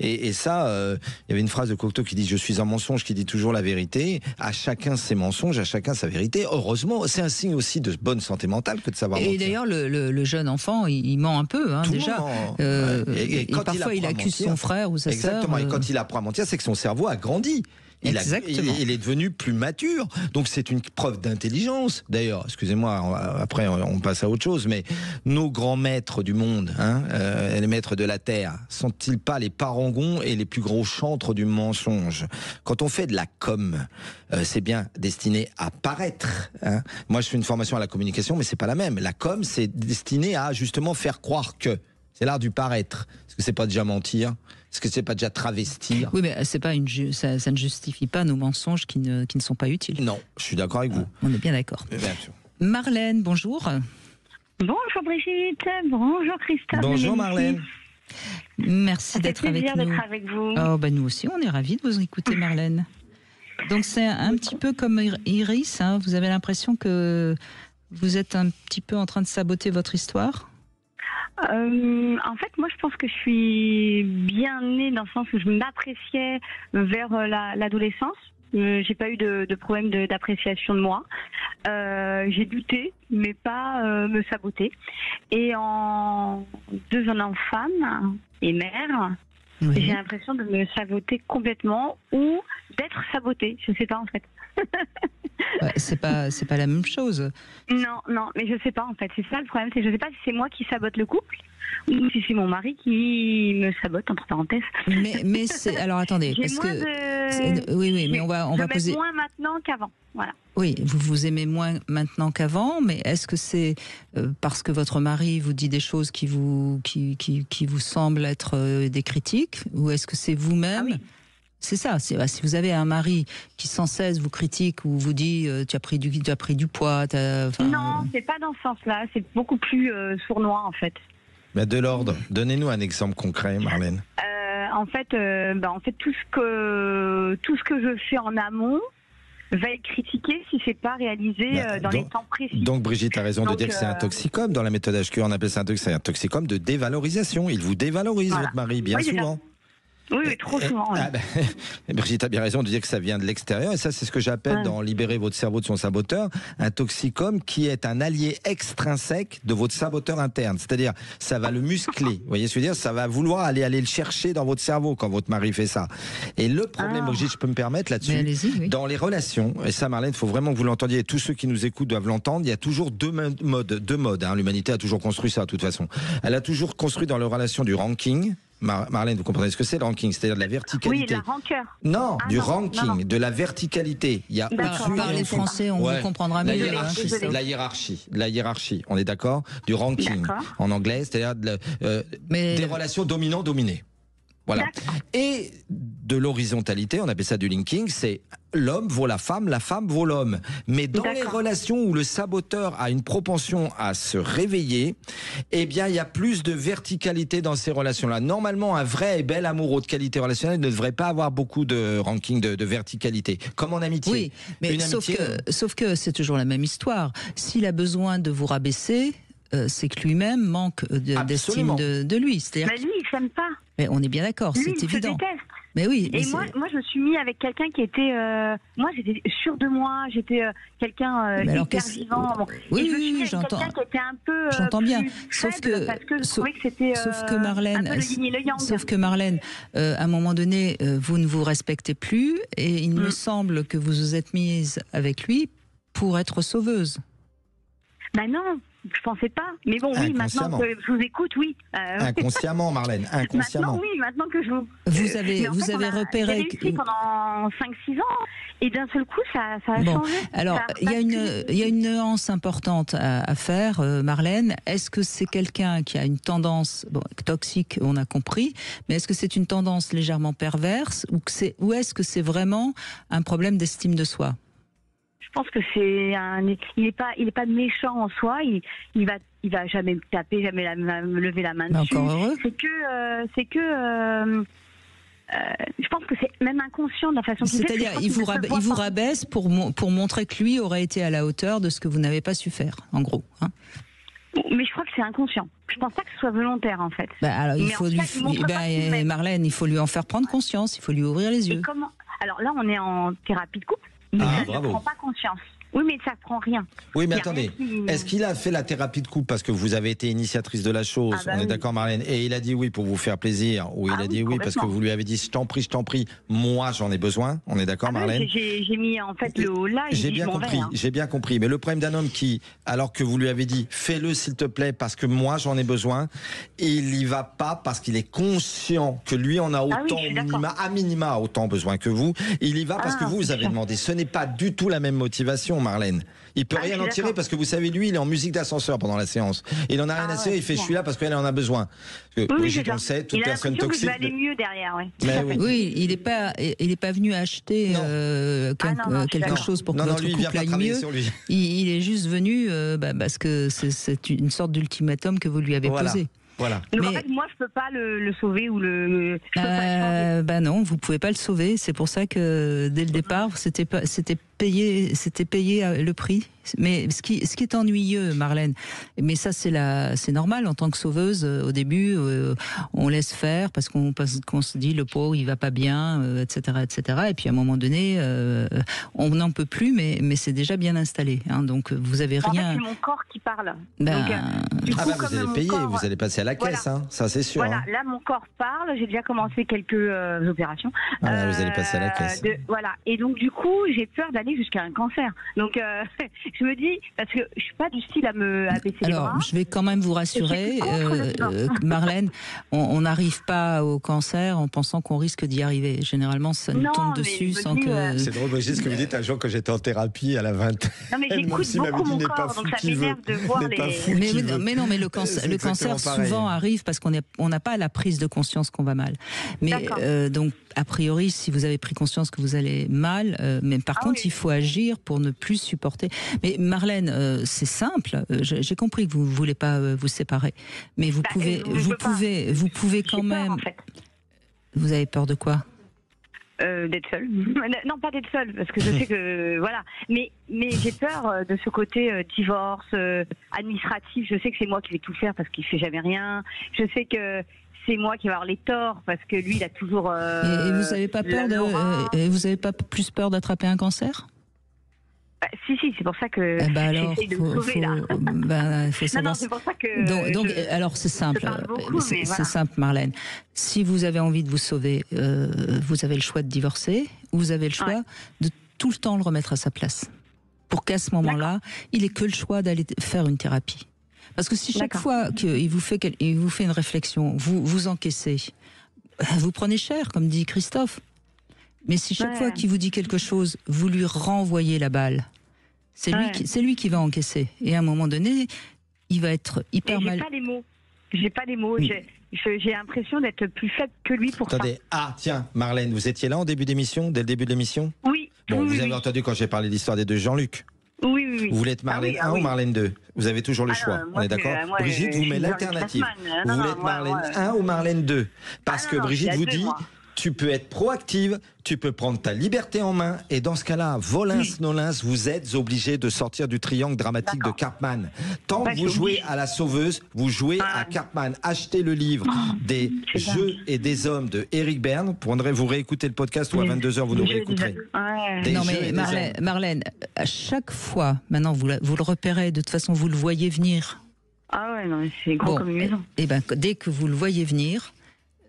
Et ça, il y avait une phrase de Cocteau qui dit « Je suis un mensonge qui dit toujours la vérité. À chacun ses mensonges, à chacun sa vérité. » Heureusement, c'est un signe aussi de bonne santé mentale que de savoir mentir. Et d'ailleurs, le jeune enfant, il ment un peu, hein, déjà. Et parfois, il accuse son frère ou sa sœur. Exactement. Et quand il apprend à mentir, c'est que son cerveau a grandi. Il est devenu plus mature, donc c'est une preuve d'intelligence. D'ailleurs, excusez-moi, après on passe à autre chose, mais nos grands maîtres du monde, les maîtres de la terre, sont-ils pas les parangons et les plus gros chantres du mensonge? Quand on fait de la com, c'est bien destiné à paraître. Moi, je fais une formation à la communication, mais c'est pas la même. La com, c'est destiné à justement faire croire que. C'est l'art du paraître. Est-ce que c'est pas déjà mentir? Est-ce que c'est pas déjà travestir? Oui, mais c'est pas ça ne justifie pas nos mensonges qui ne sont pas utiles. Non, je suis d'accord avec vous. On est bien d'accord. Bien sûr. Marlène, bonjour. Bonjour Brigitte, bonjour Christophe. Bonjour Marlène. Merci d'être avec nous. Ça fait plaisir d'être avec vous. Oh, nous aussi, on est ravis de vous écouter, Marlène. Donc c'est un petit peu comme Iris, hein, vous avez l'impression que vous êtes un petit peu en train de saboter votre histoire? En fait, moi, je pense que je suis bien née dans le sens où je m'appréciais vers l'adolescence. J'ai pas eu de problème d'appréciation de moi. J'ai douté, mais pas me saboter. Et en devenant femme et mère, j'ai l'impression de me saboter complètement ou d'être sabotée. Je sais pas en fait. C'est pas la même chose. Non, mais je sais pas en fait. C'est ça le problème, c'est que je sais pas si c'est moi qui sabote le couple ou si c'est mon mari qui me sabote entre parenthèses. Mais c'est alors attendez, j'ai parce moins que oui, mais on va poser moins maintenant qu'avant. Voilà. Oui, vous aimez moins maintenant qu'avant, mais est-ce que c'est parce que votre mari vous dit des choses qui vous semblent être des critiques, ou est-ce que c'est vous-même? Ah oui. C'est ça. Si vous avez un mari qui sans cesse vous critique ou vous dit tu as pris du poids, non, c'est pas dans ce sens-là. C'est beaucoup plus sournois en fait. Mais de l'ordre. Donnez-nous un exemple concret, Marlène. En fait, tout ce que je fais en amont va être critiqué si c'est pas réalisé dans les temps précis. Donc Brigitte a raison de dire que c'est un toxicome. Dans la méthode HQ, on appelle ça un toxicome de dévalorisation. Il vous dévalorise, votre mari, bien souvent. Oui, trop souvent. Brigitte a bien raison de dire que ça vient de l'extérieur, et ça c'est ce que j'appelle dans Libérer votre cerveau de son saboteur, un toxicome qui est un allié extrinsèque de votre saboteur interne. C'est-à-dire, ça va le muscler. Vous voyez ce que je veux dire? Ça va vouloir aller le chercher dans votre cerveau quand votre mari fait ça. Et le problème, Brigitte, je peux me permettre là-dessus, dans les relations, et ça Marlène, il faut vraiment que vous l'entendiez, et tous ceux qui nous écoutent doivent l'entendre, il y a toujours deux modes. L'humanité a toujours construit ça de toute façon. Elle a toujours construit dans les relations du ranking. Marlène, vous comprenez ce que c'est le ranking? C'est-à-dire de la verticalité. Oui, de la rancœur. Non, ranking, de la verticalité. Il y a au-dessus. Parlez français, on vous comprendra mieux. La hiérarchie. On est d'accord? Du ranking en anglais, c'est-à-dire des relations dominant-dominé. Voilà. Et de l'horizontalité, on appelle ça du linking, c'est l'homme vaut la femme vaut l'homme. Mais dans les relations où le saboteur a une propension à se réveiller, eh bien, il y a plus de verticalité dans ces relations-là. Normalement, un vrai et bel amoureux de qualité relationnelle ne devrait pas avoir beaucoup de ranking, de verticalité. Comme en amitié. Oui, mais sauf que c'est toujours la même histoire. S'il a besoin de vous rabaisser, c'est que lui-même manque d'estime de lui. Mais lui, il s'aime pas. Mais on est bien d'accord, c'est évident. Déteste. Mais oui. Et moi, je me suis mis avec quelqu'un qui était. Moi, j'étais sûre de moi. J'étais quelqu'un hyper vivant. Bon. Oui, j'entends. Quelqu'un qui était un peu. J'entends bien. Sauf que je trouvais que c'était. Sauf que Marlène. Un peu le yin et le yang. Sauf que Marlène, à un moment donné, vous ne vous respectez plus, et il me semble que vous vous êtes mise avec lui pour être sauveuse. Ben non. Je pensais pas, mais bon, oui, maintenant que je vous écoute, oui. Inconsciemment, Marlène, inconsciemment. Maintenant que je vous... Vous avez repéré... J'ai réussi pendant 5-6 ans, et d'un seul coup, ça a changé. Alors, il y a une nuance importante à faire, Marlène. Est-ce que c'est quelqu'un qui a une tendance toxique, on a compris, mais est-ce que c'est une tendance légèrement perverse, ou est-ce que c'est vraiment un problème d'estime de soi? Je pense que il est pas méchant en soi. Il va jamais me taper, jamais me lever la main dessus. Encore heureux. C'est que Je pense que c'est même inconscient de la façon qu'il fait. C'est-à-dire, il vous rabaisse pour montrer que lui aurait été à la hauteur de ce que vous n'avez pas su faire, en gros. Hein. Mais je crois que c'est inconscient. Je pense pas que ce soit volontaire, en fait. Alors, Marlène, il faut lui en faire prendre conscience, il faut lui ouvrir les yeux. Alors là, on est en thérapie de couple, mais ça ne prend pas conscience. Oui, mais ça ne prend rien. Oui, mais attendez, est-ce qu'il a fait la thérapie de couple parce que vous avez été initiatrice de la chose, on est d'accord Marlène, et il a dit oui pour vous faire plaisir, ou il a dit oui parce que vous lui avez dit je t'en prie, moi j'en ai besoin, on est d'accord Marlène? J'ai mis en fait le haut là, j'ai bien compris, mais le problème d'un homme qui, alors que vous lui avez dit fais-le s'il te plaît parce que moi j'en ai besoin, il y va pas parce qu'il est conscient que lui en a autant, à minima autant besoin que vous, il y va parce que vous avez demandé, ce n'est pas du tout la même motivation Marlène. Il peut rien en tirer parce que vous savez, lui, il est en musique d'ascenseur pendant la séance. Il en a rien à tirer, il fait je suis là parce qu'elle en a besoin. Brigitte, on sait, toute personne toxique. Il va aller mieux derrière, oui, il n'est pas venu acheter quelque chose pour que votre couple aille mieux. Il est juste venu parce que c'est une sorte d'ultimatum que vous lui avez posé. Voilà. Donc en fait, moi, je peux pas le sauver ou non, vous pouvez pas le sauver. C'est pour ça que dès le départ, c'était payé le prix. Mais ce qui est ennuyeux, Marlène, mais ça c'est normal en tant que sauveuse. Au début, on laisse faire parce qu'on se dit le pauvre il va pas bien, etc. Et puis à un moment donné, on n'en peut plus, mais c'est déjà bien installé. Hein, donc vous avez rien. En fait, c'est mon corps qui parle. Vous allez payer, vous allez passer à la caisse, hein, ça c'est sûr. Voilà, là mon corps parle. J'ai déjà commencé quelques opérations. Vous allez passer à la caisse. Et donc du coup, j'ai peur d'aller jusqu'à un cancer. Donc je me dis, parce que je suis pas du style à baisser les bras. Alors, je vais quand même vous rassurer, Marlène, on n'arrive pas au cancer en pensant qu'on risque d'y arriver. Généralement, ça nous tombe dessus sans que... C'est drôle, Brigitte, ce que vous dites un jour que j'étais en thérapie à la vingtaine. Non, mais j'écoute beaucoup mon corps, donc ça m'énerve de voir mais le cancer souvent arrive parce qu'on n'a pas la prise de conscience qu'on va mal. Mais donc, a priori, si vous avez pris conscience que vous allez mal, mais par contre, il faut agir pour ne plus supporter. Mais Marlène, c'est simple. J'ai compris que vous ne voulez pas vous séparer, mais vous pouvez quand même. En fait. Vous avez peur de quoi? D'être seule. Non, pas d'être seule, parce que je sais que voilà. Mais j'ai peur de ce côté divorce administratif. Je sais que c'est moi qui vais tout faire parce qu'il fait jamais rien. Je sais que c'est moi qui vais avoir les torts parce que lui, il a toujours. Et vous n'avez pas peur vous avez pas plus peur d'attraper un cancer? Si, c'est pour ça que j'essaie de me sauver là. Faut savoir. Non, c'est pour ça que. Donc, alors c'est simple. C'est simple, Marlène. Si vous avez envie de vous sauver, vous avez le choix de divorcer, ou vous avez le choix de tout le temps le remettre à sa place. Pour qu'à ce moment-là, il n'ait que le choix d'aller faire une thérapie. Parce que si chaque fois qu'il vous fait une réflexion, vous encaissez, vous prenez cher, comme dit Christophe. Mais si chaque fois qu'il vous dit quelque chose, vous lui renvoyez la balle, c'est lui qui va encaisser. Et à un moment donné, il va être hyper mal. J'ai pas les mots. J'ai l'impression d'être plus faible que lui pour ça. Ah tiens, Marlène, vous étiez là en début d'émission, dès le début de l'émission? Oui. Bon, vous avez entendu quand j'ai parlé de l'histoire des deux Jean-Luc? Oui. Vous voulez être Marlène 1 ou Marlène 2? Vous avez toujours le choix, on est d'accord? Brigitte vous met l'alternative. Vous voulez être Marlène 1 ou Marlène 2? Parce que Brigitte vous dit, tu peux être proactive, tu peux prendre ta liberté en main, et dans ce cas-là, Volins-Nolins, vous êtes obligé de sortir du triangle dramatique de Karpman. Tant que vous jouez à la sauveuse, vous jouez à Karpman. Achetez le livre des jeux et des hommes de Eric Berne. Vous réécoutez le podcast ou à 22h, vous nous réécouterez. Non mais Marlène, à chaque fois, maintenant vous le repérez, de toute façon vous le voyez venir. Ah ouais, non, c'est grand comme une maison. Et ben, dès que vous le voyez venir,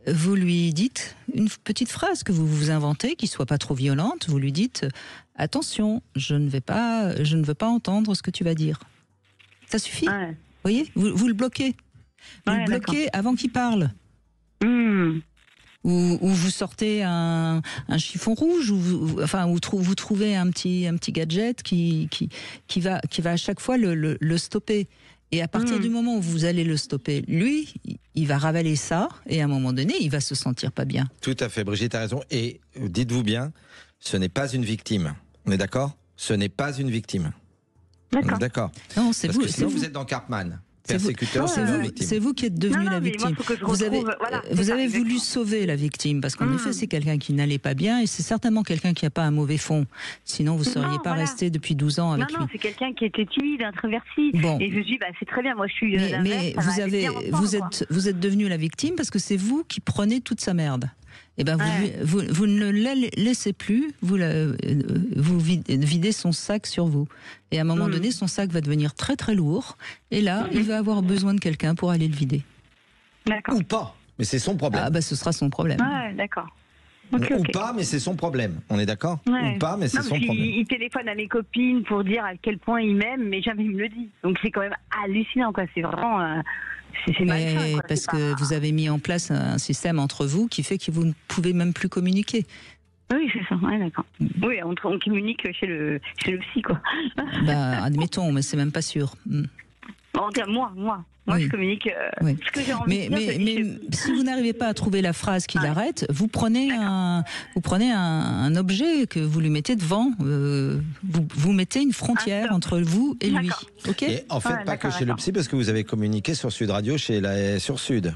vous lui dites une petite phrase que vous vous inventez, qui soit pas trop violente. Vous lui dites attention, je ne veux pas entendre ce que tu vas dire. Ça suffit. Vous voyez, vous le bloquez. Vous le bloquez avant qu'il parle. Ou vous sortez un chiffon rouge, ou vous trouvez un petit gadget qui va à chaque fois le stopper. Et à partir du moment où vous allez le stopper, lui, il va ravaler ça, et à un moment donné, il va se sentir pas bien. Tout à fait, Brigitte a raison. Et dites-vous bien, ce n'est pas une victime. On est d'accord? Ce n'est pas une victime. D'accord. D'accord. Non, c'est Parce vous. que sinon, vous êtes dans Karpman. persécuteur, c'est la victime. C'est vous qui êtes devenu la victime. Vous avez voulu sauver la victime, parce qu'en effet, c'est quelqu'un qui n'allait pas bien, et c'est certainement quelqu'un qui n'a pas un mauvais fond. Sinon, vous ne seriez pas resté depuis 12 ans avec lui. Non, c'est quelqu'un qui était timide, introverti. Bon. Et je me suis dit, c'est très bien, moi je suis mais vous êtes devenu la victime parce que c'est vous qui prenez toute sa merde. Eh ben, vous ne le laissez plus, vous videz son sac sur vous. Et à un moment donné, son sac va devenir très très lourd. Et là, il va avoir besoin de quelqu'un pour aller le vider. D'accord. Ou pas, mais c'est son problème. Ce sera son problème. Ouais, d'accord. Okay, Ou pas, mais c'est son problème. On est d'accord ? Ouais. Ou pas, mais c'est son problème. Il téléphone à mes copines pour dire à quel point il m'aime, mais jamais il me le dit. Donc c'est quand même hallucinant, quoi. C'est vraiment... C'est malsain, quoi. Parce que vous avez mis en place un système entre vous qui fait que vous ne pouvez même plus communiquer. Oui, c'est ça, ouais, d'accord. Oui, on communique chez le psy, quoi. Admettons, mais c'est même pas sûr. Moi, oui. Je communique ce que j'ai envie de dire. Mais si vous n'arrivez pas à trouver la phrase qui l'arrête, vous prenez un objet que vous lui mettez devant, vous mettez une frontière entre vous et lui. Okay, et en fait, pas que chez le psy, parce que vous avez communiqué sur Sud Radio, sur Sud.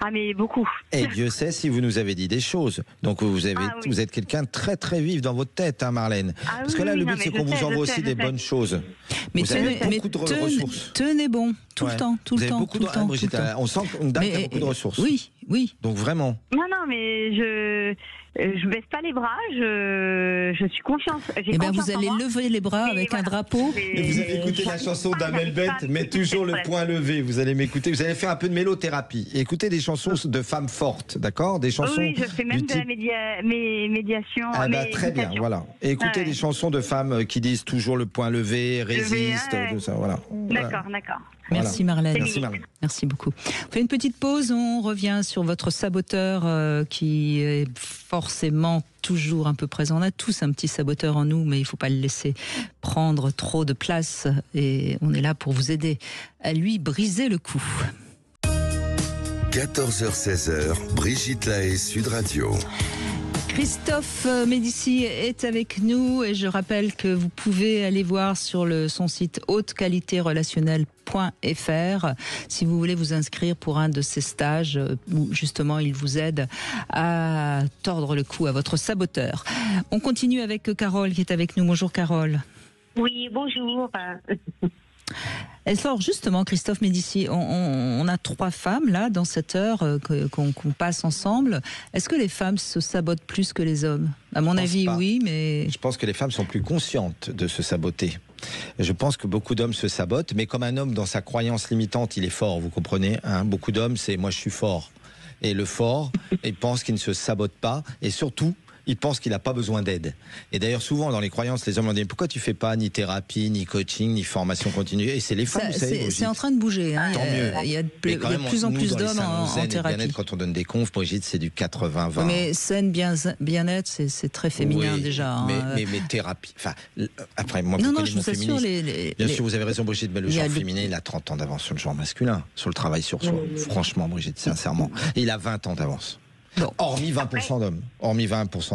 Ah, mais beaucoup. Et Dieu sait si vous nous avez dit des choses. Donc vous êtes quelqu'un de très très vif dans votre tête, hein, Marlène. Parce que là, le but, c'est qu'on vous envoie aussi des bonnes choses. Mais vous avez beaucoup de ressources. Tenez bon, tout le temps, tout le temps. Brigitte, on sent qu'on a beaucoup de ressources. Oui. Donc vraiment. Non, mais je baisse pas les bras, je suis confiante. Vous allez lever les bras avec un drapeau. Et vous avez écouté la chanson d'Amel Bent, mais toujours le point levé. Vous allez m'écouter, vous allez faire un peu de mélothérapie. Écoutez des chansons de femmes fortes, d'accord ? Des chansons. Oui, je fais même de la médiation. Très bien, voilà. Et écoutez des chansons de femmes qui disent toujours le point levé, résiste, tout ça, voilà. D'accord. Merci Marlène. Merci beaucoup. On fait une petite pause, on revient sur votre saboteur qui est forcément toujours un peu présent. On a tous un petit saboteur en nous, mais il ne faut pas le laisser prendre trop de place et on est là pour vous aider à lui briser le cou. 14h-16h, Brigitte Lahaie, Sud Radio. Christophe Médici est avec nous et je rappelle que vous pouvez aller voir sur son site hautqualitérelationnelle.fr si vous voulez vous inscrire pour un de ces stages où justement il vous aide à tordre le cou à votre saboteur. On continue avec Carole qui est avec nous. Bonjour Carole. Oui, bonjour. Alors justement, Christophe Médici, on a 3 femmes là dans cette heure qu'on passe ensemble. Est-ce que les femmes se sabotent plus que les hommes ? À mon avis, oui, mais... Je pense que les femmes sont plus conscientes de se saboter. Je pense que beaucoup d'hommes se sabotent, mais comme un homme dans sa croyance limitante, il est fort, vous comprenez, hein ? Beaucoup d'hommes, c'est « moi je suis fort ». Et le fort, il pense qu'il ne se sabote pas, et surtout... il pense qu'il n'a pas besoin d'aide. Et d'ailleurs, souvent, dans les croyances, les hommes ont dit « Pourquoi tu ne fais pas ni thérapie, ni coaching, ni formation continue ?» Et c'est les femmes, vous savez. C'est en train de bouger. Hein. Tant mieux. Il y a de plus en plus d'hommes en thérapie. Bien-être, quand on donne des confs, Brigitte, c'est du 80-20. Mais scène bien-être, c'est très féminin déjà. Hein. Mais thérapie... Enfin, après, moi, non, je vous assure... Bien sûr, vous avez raison, Brigitte, mais le genre féminin, il a 30 ans d'avance sur le genre masculin, sur le travail sur soi. Franchement, Brigitte, sincèrement. Et il a 20 ans d'avance. Bon. Hormis 20%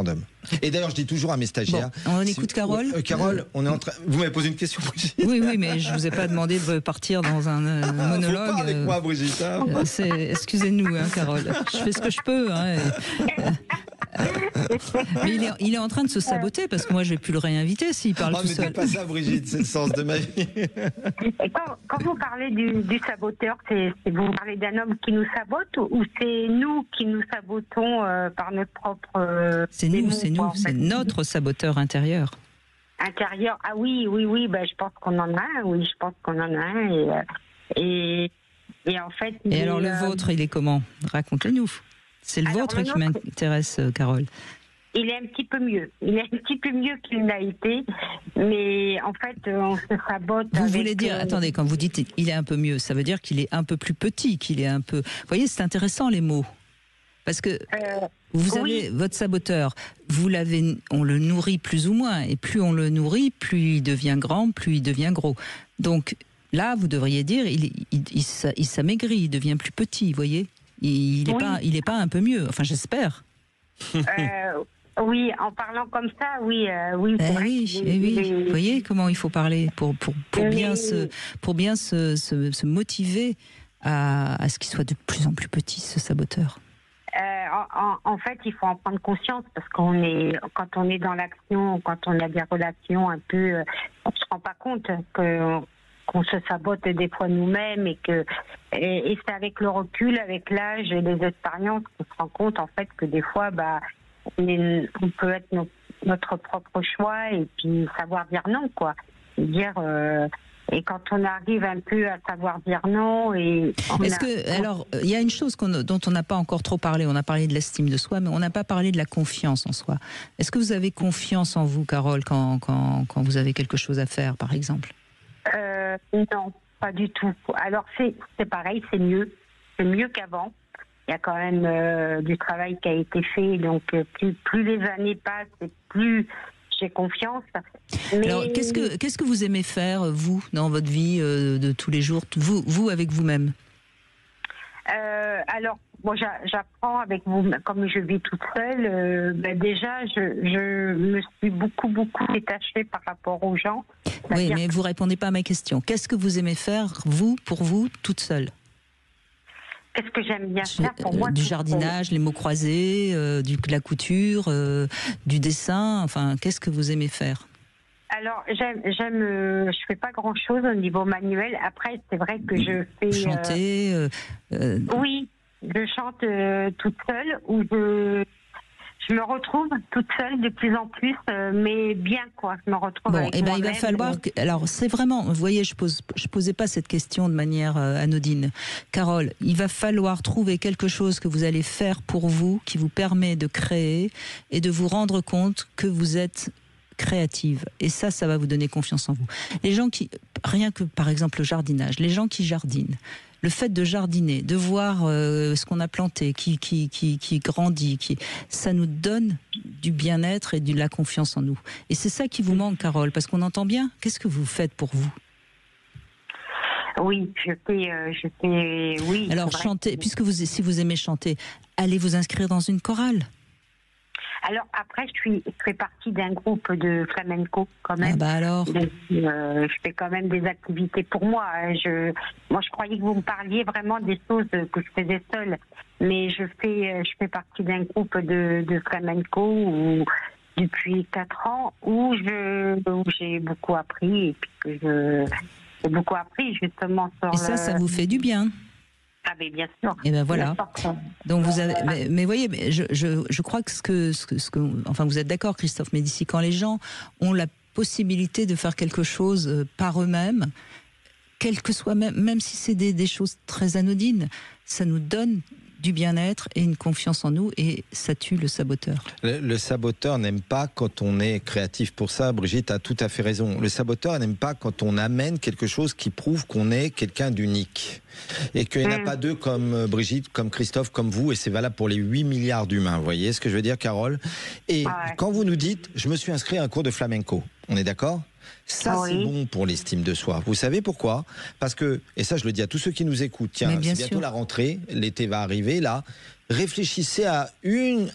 d'hommes. Et d'ailleurs, je dis toujours à mes stagiaires... Bon, on écoute Carole. Carole, on est en train... Vous m'avez posé une question, Brigitte. Oui, mais je ne vous ai pas demandé de partir dans un monologue. Faut pas avec moi, Brigitte. Excusez-nous, hein, Carole. Je fais ce que je peux. Hein, mais il est en train de se saboter parce que moi, je ne vais plus le réinviter s'il parle tout seul. Ne dis pas ça, Brigitte, c'est le sens de ma vie. Et quand vous parlez du saboteur, vous parlez d'un homme qui nous sabote ou c'est nous qui nous sabotons par notre propre... C'est nous, c'est notre saboteur intérieur. Intérieur, ah oui, je pense qu'on en a un, et en fait... Et alors le vôtre, il est comment ? Racontez-nous. C'est le vôtre qui m'intéresse, Carole. Il est un petit peu mieux. Il est un petit peu mieux qu'il n'a été, mais en fait, on se sabote. Vous voulez dire, attendez, quand vous dites il est un peu mieux, ça veut dire qu'il est un peu plus petit, qu'il est un peu... Vous voyez, c'est intéressant les mots. Parce que vous avez votre saboteur, on le nourrit plus ou moins, et plus on le nourrit, plus il devient grand, plus il devient gros. Donc là, vous devriez dire, il s'amaigrit, il devient plus petit, vous voyez ? Il n'est pas un peu mieux, enfin j'espère. Oui, en parlant comme ça, oui, oui. C'est vrai Oui, oui. Vous voyez comment il faut parler pour bien se motiver à ce qu'il soit de plus en plus petit, ce saboteur. En fait, il faut en prendre conscience parce quand on est dans l'action, quand on a des relations un peu, on se rend pas compte qu'on se sabote des fois nous-mêmes et c'est avec le recul, avec l'âge et les expériences qu'on se rend compte en fait que des fois, on peut être notre propre choix et puis savoir dire non, quoi. Et quand on arrive un peu à savoir dire non alors, il y a une chose dont on n'a pas encore trop parlé. On a parlé de l'estime de soi, mais on n'a pas parlé de la confiance en soi. Est-ce que vous avez confiance en vous, Carole, quand vous avez quelque chose à faire, par exemple? Non, pas du tout. Alors, c'est pareil, c'est mieux. C'est mieux qu'avant. Il y a quand même du travail qui a été fait, donc plus les années passent, et plus j'ai confiance. Mais... Alors, qu'est-ce que vous aimez faire, vous, dans votre vie de tous les jours, vous avec vous-même? Alors, moi, j'apprends avec vous, comme je vis toute seule. Déjà, je me suis beaucoup détachée par rapport aux gens. Oui, mais vous répondez pas à ma question. Qu'est-ce que vous aimez faire, vous, pour vous, toute seule? Qu'est-ce que j'aime bien faire pour moi? Du jardinage, les mots croisés, de la couture, du dessin. Enfin, qu'est-ce que vous aimez faire? Alors, je fais pas grand-chose au niveau manuel. Après, c'est vrai que je fais... Chanter Oui, je chante toute seule ou je me retrouve toute seule de plus en plus, mais bien, quoi. Je me retrouve avec il va falloir... Alors, c'est vraiment... Vous voyez, je posais pas cette question de manière anodine. Carole, il va falloir trouver quelque chose que vous allez faire pour vous, qui vous permet de créer et de vous rendre compte que vous êtes créative. Et ça va vous donner confiance en vous. Les gens rien que, par exemple, le jardinage, les gens qui jardinent, le fait de jardiner, de voir ce qu'on a planté, qui grandit, ça nous donne du bien-être et de la confiance en nous. Et c'est ça qui vous manque, Carole, parce qu'on entend bien. Qu'est-ce que vous faites pour vous? Oui, je fais, oui. Alors, chanter, si vous aimez chanter, allez vous inscrire dans une chorale. Alors après, je fais partie d'un groupe de flamenco quand même. Ah bah alors. Donc, je fais quand même des activités pour moi. Je croyais que vous me parliez vraiment des choses que je faisais seule, mais je fais partie d'un groupe de flamenco depuis 4 ans où j'ai beaucoup appris et puis que j'ai beaucoup appris justement sur. Et ça vous fait du bien. Ah mais bien sûr. Et ben voilà. Donc vous avez, mais voyez, je crois que enfin vous êtes d'accord, Christophe Médicis, quand les gens ont la possibilité de faire quelque chose par eux-mêmes, quel que soit même si c'est des choses très anodines, ça nous donne du bien-être et une confiance en nous, et ça tue le saboteur. Le saboteur n'aime pas quand on est créatif. Pour ça, Brigitte a tout à fait raison. Le saboteur n'aime pas quand on amène quelque chose qui prouve qu'on est quelqu'un d'unique. Et qu'il n'y en a pas deux comme Brigitte, comme Christophe, comme vous, et c'est valable pour les 8 milliards d'humains. Vous voyez ce que je veux dire, Carole? Et quand vous nous dites, je me suis inscrit à un cours de flamenco, on est d'accord? Ça, c'est bon pour l'estime de soi. Vous savez pourquoi? Parce que, et ça je le dis à tous ceux qui nous écoutent, tiens, c'est bientôt la rentrée, l'été va arriver, là, réfléchissez à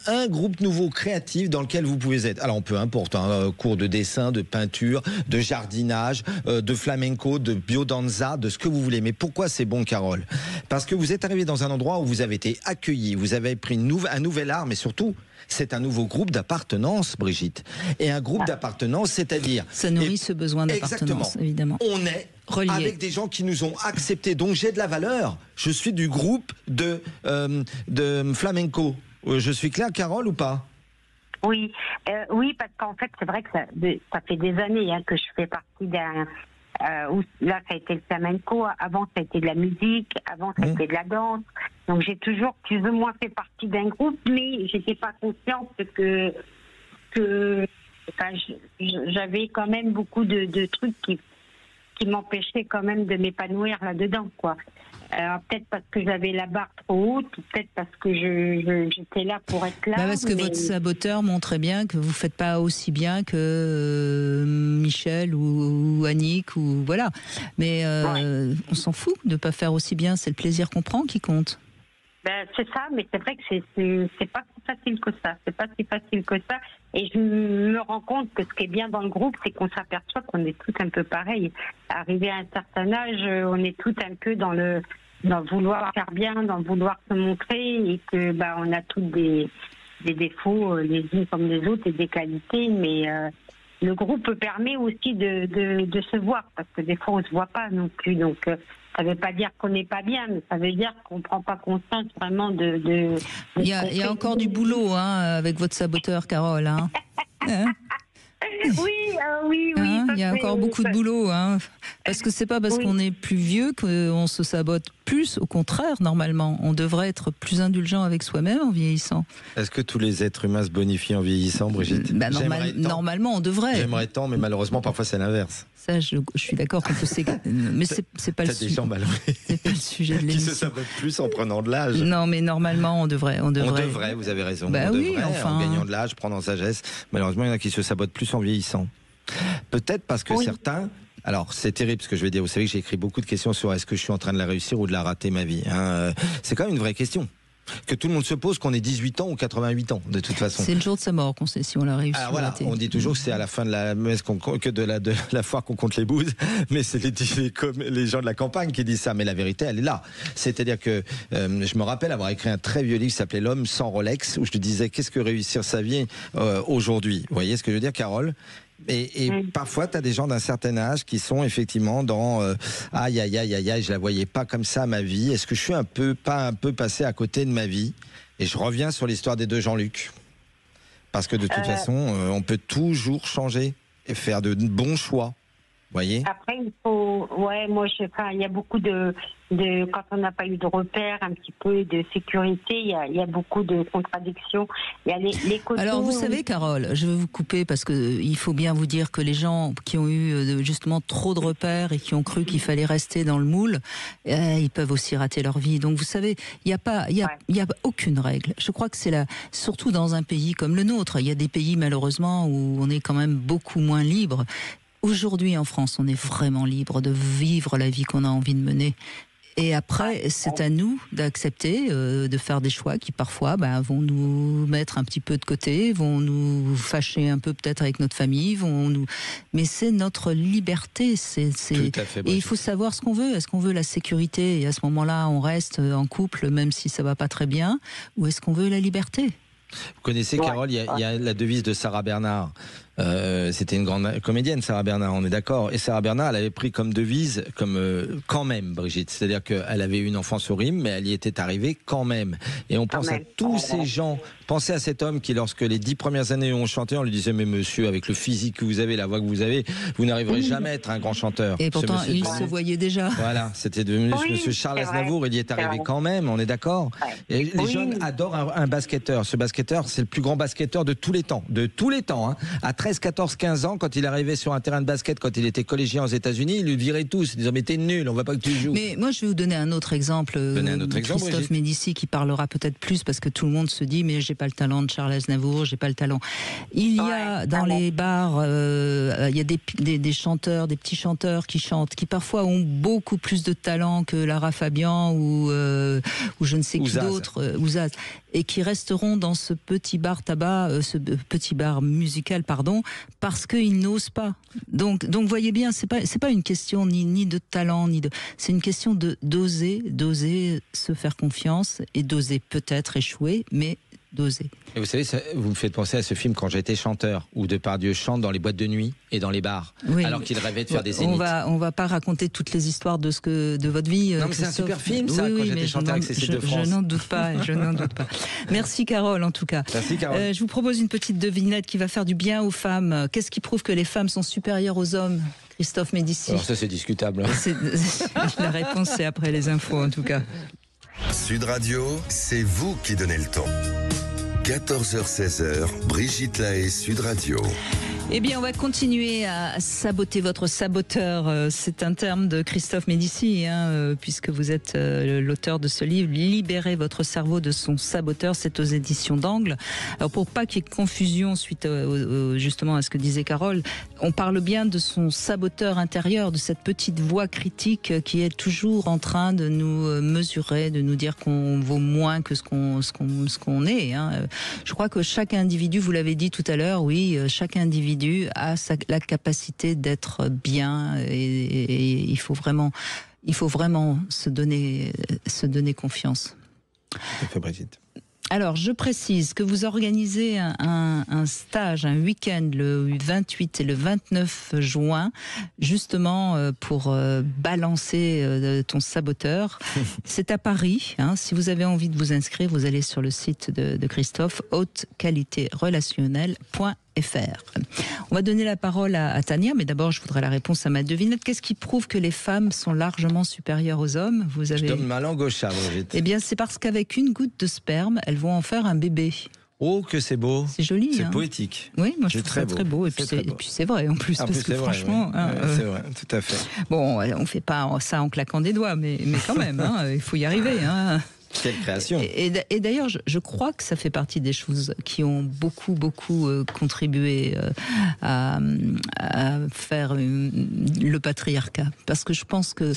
un groupe nouveau créatif dans lequel vous pouvez être. Alors, peu importe, cours de dessin, de peinture, de jardinage, de flamenco, de biodanza, de ce que vous voulez. Mais pourquoi c'est bon, Carole? Parce que vous êtes arrivé dans un endroit où vous avez été accueilli, vous avez pris un nouvel art, mais surtout, c'est un nouveau groupe d'appartenance, Brigitte. Et un groupe d'appartenance, c'est-à-dire... Ça nourrit ce besoin d'appartenance, évidemment. On est relié avec des gens qui nous ont acceptés. Donc j'ai de la valeur. Je suis du groupe de flamenco. Je suis clair, Carole, ou pas? Oui, oui, parce qu'en fait, c'est vrai que ça fait des années que je fais partie d'un... là, ça a été le flamenco, avant, ça a été de la musique, avant, ça a été de la danse. Donc, j'ai toujours plus ou moins fait partie d'un groupe, mais j'étais pas consciente que j'avais quand même beaucoup de trucs qui m'empêchaient quand même de m'épanouir là-dedans, quoi. Alors, peut-être parce que j'avais la barre trop haute, ou peut-être parce que j'étais là pour être là. Parce que votre saboteur montrait bien que vous ne faites pas aussi bien que Michel ou Annick, ou voilà. Mais on s'en fout de ne pas faire aussi bien, c'est le plaisir qu'on prend qui compte. Ben, c'est ça, mais c'est vrai que c'est pas si facile que ça. C'est pas si facile que ça. Et je me rends compte que ce qui est bien dans le groupe, c'est qu'on s'aperçoit qu'on est tous un peu pareils. Arrivé à un certain âge, on est tous un peu dans le vouloir faire bien, dans le vouloir se montrer, et que on a tous des défauts, les uns comme les autres, et des qualités, mais le groupe permet aussi de se voir, parce que des fois on se voit pas non plus. Donc ça veut pas dire qu'on n'est pas bien, mais ça veut dire qu'on prend pas conscience vraiment de il y a encore du boulot avec votre saboteur, Carole. Oui. Il y a encore beaucoup de boulot, parce que c'est pas parce qu'on est plus vieux qu'on se sabote plus. Au contraire, normalement, on devrait être plus indulgent avec soi-même en vieillissant. Est-ce que tous les êtres humains se bonifient en vieillissant, Brigitte? Normalement, on devrait. J'aimerais tant, mais malheureusement, parfois c'est l'inverse. Ça, je suis d'accord qu'on peut mais c'est pas le sujet. C'est pas le sujet de l'émission. Qui se sabotent plus en prenant de l'âge. Non, mais normalement, on devrait. On devrait, vous avez raison. On devrait, en gagnant de l'âge, prendre en sagesse. Malheureusement, il y en a qui se sabotent plus en vieillissant. Peut-être parce que certains... Alors, c'est terrible ce que je vais dire. Vous savez que j'ai écrit beaucoup de questions sur est-ce que je suis en train de la réussir ou de la rater, ma vie. C'est quand même une vraie question. Que tout le monde se pose qu'on ait 18 ans ou 88 ans, de toute façon. C'est le jour de sa mort qu'on sait si on l'a réussi. Alors voilà, on dit toujours que c'est à la fin de la messe que de la foire qu'on compte les bouses, mais c'est les gens de la campagne qui disent ça. Mais la vérité, elle est là. C'est-à-dire que je me rappelle avoir écrit un très vieux livre qui s'appelait L'homme sans Rolex, où je te disais qu'est-ce que réussir sa vie aujourd'hui. Vous voyez ce que je veux dire, Carole? Et parfois, tu as des gens d'un certain âge qui sont effectivement dans aïe, je la voyais pas comme ça, ma vie. Est-ce que je suis pas un peu passé à côté de ma vie? Et je reviens sur l'histoire des deux Jean-Luc. Parce que de toute façon, on peut toujours changer et faire de bons choix. Voyez. Après, il faut, il y a beaucoup de quand on n'a pas eu de repères, un petit peu de sécurité, il y a beaucoup de contradictions. Il y a les côtés. Alors, vous savez, Carole, je vais vous couper parce que il faut bien vous dire que les gens qui ont eu justement trop de repères et qui ont cru qu'il fallait rester dans le moule, ils peuvent aussi rater leur vie. Donc, vous savez, il y a aucune règle. Je crois que c'est surtout dans un pays comme le nôtre. Il y a des pays, malheureusement, où on est quand même beaucoup moins libre. Aujourd'hui, en France, on est vraiment libre de vivre la vie qu'on a envie de mener. Et après, c'est à nous d'accepter, de faire des choix qui parfois vont nous mettre un petit peu de côté, vont nous fâcher un peu peut-être avec notre famille, mais c'est notre liberté. Tout à fait, et il faut savoir ce qu'on veut. Est-ce qu'on veut la sécurité et à ce moment-là, on reste en couple même si ça va pas très bien, ou est-ce qu'on veut la liberté? Vous connaissez, Carole, il y a la devise de Sarah Bernard. C'était une grande comédienne, Sarah Bernard, on est d'accord. Et Sarah Bernard, elle avait pris comme devise, quand même, Brigitte. C'est-à-dire qu'elle avait eu une enfance horrible, mais elle y était arrivée quand même. Et on pense à tous ces gens. Pensez à cet homme qui, lorsque les 10 premières années ont chanté, on lui disait, mais monsieur, avec le physique que vous avez, la voix que vous avez, vous n'arriverez jamais à être un grand chanteur. Et pourtant, il se voyait déjà. Voilà, c'était devenu monsieur Charles Aznavour, il y est arrivé quand même, on est d'accord. Et les jeunes adorent un basketteur. Ce basketteur, c'est le plus grand basketteur de tous les temps. De tous les temps, À 13, 14, 15 ans, quand il arrivait sur un terrain de basket, quand il était collégien aux États-Unis, il lui virait tous, disant mais t'es nul, on va pas que tu joues. Mais moi je vais vous donner un autre exemple. Christophe Médicis qui parlera peut-être plus parce que tout le monde se dit mais j'ai pas le talent de Charles Aznavour, j'ai pas le talent. Il y a dans les bars, il y a des chanteurs, des petits chanteurs qui chantent, qui parfois ont beaucoup plus de talent que Lara Fabian ou je ne sais qui d'autre, ou Zaz, et qui resteront dans ce petit bar tabac, ce petit bar musical, parce qu'ils n'osent pas. Donc voyez bien, c'est pas une question ni de talent c'est une question d'oser se faire confiance et d'oser peut-être échouer, mais d'oser. Et vous savez, vous me faites penser à ce film Quand j'étais chanteur, où Depardieu chante dans les boîtes de nuit et dans les bars, alors qu'il rêvait de faire des zéniths. On va pas raconter toutes les histoires de votre vie. Non, mais c'est un super film, ça, Quand j'étais chanteur avec Cécile de France. Je n'en doute pas, Merci Carole, en tout cas. Merci Carole. Je vous propose une petite devinette qui va faire du bien aux femmes. Qu'est-ce qui prouve que les femmes sont supérieures aux hommes, Christophe Médicis? Alors ça, c'est discutable. La réponse, c'est après les infos, en tout cas. Sud Radio, c'est vous qui donnez le ton. 14h-16h, Brigitte Lahaie, Sud Radio. Eh bien, on va continuer à saboter votre saboteur. C'est un terme de Christophe Médici, puisque vous êtes l'auteur de ce livre, Libérez votre cerveau de son saboteur. C'est aux éditions d'Angle. Alors, pour pas qu'il y ait confusion suite justement à ce que disait Carole, on parle bien de son saboteur intérieur, de cette petite voix critique qui est toujours en train de nous mesurer, de nous dire qu'on vaut moins que ce qu'on est. Je crois que chaque individu, vous l'avez dit tout à l'heure, oui, chaque individu a la capacité d'être bien et il faut vraiment se donner confiance. Tout à fait, Brigitte. Alors, je précise que vous organisez un stage, un week-end le 28 et le 29 juin, justement pour balancer ton saboteur. C'est à Paris. Si vous avez envie de vous inscrire, vous allez sur le site de Christophe, haute-qualité-relationnelle.fr. On va donner la parole à Tania, mais d'abord, je voudrais la réponse à ma devinette. Qu'est-ce qui prouve que les femmes sont largement supérieures aux hommes? Je donne ma langue au chat, Brigitte. Eh bien, c'est parce qu'avec une goutte de sperme, elles vont en faire un bébé. Oh, que c'est beau. C'est joli. C'est poétique. Oui, moi je trouve ça très beau. Et puis c'est vrai en plus. Parce que franchement. C'est vrai, tout à fait. Bon, on ne fait pas ça en claquant des doigts, mais quand même, il faut y arriver. Quelle création. Et d'ailleurs, je crois que ça fait partie des choses qui ont beaucoup contribué à faire le patriarcat. Parce que je pense que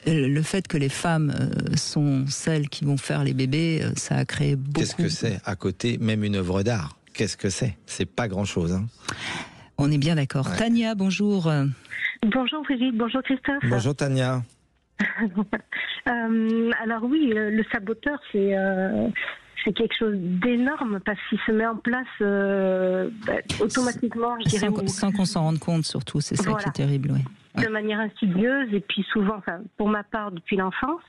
le fait que les femmes sont celles qui vont faire les bébés, ça a créé beaucoup... Qu'est-ce que c'est à côté, même une œuvre d'art? Qu'est-ce que c'est? C'est pas grand-chose. On est bien d'accord. Ouais. Tania, bonjour. Bonjour Brigitte, bonjour Christophe. Bonjour Tania. Alors oui, le saboteur, c'est quelque chose d'énorme parce qu'il se met en place automatiquement, je dirais. Sans qu'on s'en rende compte, surtout, c'est ça qui est terrible. Oui. Ouais. De manière insidieuse et puis souvent, pour ma part, depuis l'enfance.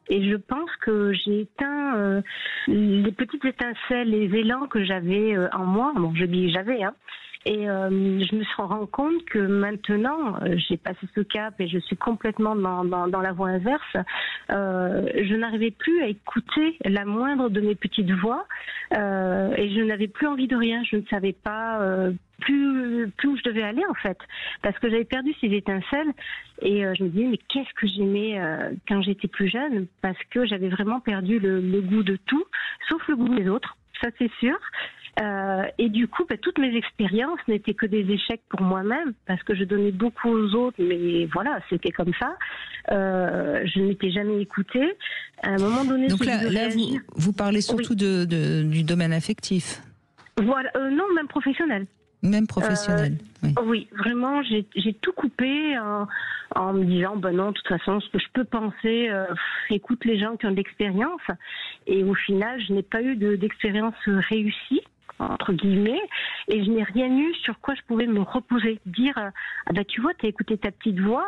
Et je pense que j'ai éteint les petites étincelles, les élans que j'avais en moi. Bon, je dis j'avais, Et je me suis rendu compte que maintenant, j'ai passé ce cap et je suis complètement dans la voie inverse. Je n'arrivais plus à écouter la moindre de mes petites voix et je n'avais plus envie de rien. Je ne savais pas plus où je devais aller en fait, parce que j'avais perdu ces étincelles et je me disais mais qu'est-ce que j'aimais quand j'étais plus jeune, parce que j'avais vraiment perdu le goût de tout, sauf le goût des autres, ça c'est sûr. Et du coup, toutes mes expériences n'étaient que des échecs pour moi-même, parce que je donnais beaucoup aux autres, mais voilà, c'était comme ça. Je ne m'étais jamais écoutée. À un moment donné, donc là vous parlez surtout du domaine affectif. Voilà, non, même professionnel. Même professionnel. Oui, vraiment, j'ai tout coupé en me disant, non, de toute façon, ce que je peux penser, écoute les gens qui ont de l'expérience. Et au final, je n'ai pas eu d'expérience réussie, entre guillemets, et je n'ai rien eu sur quoi je pouvais me reposer. Dire, tu vois, t'as écouté ta petite voix,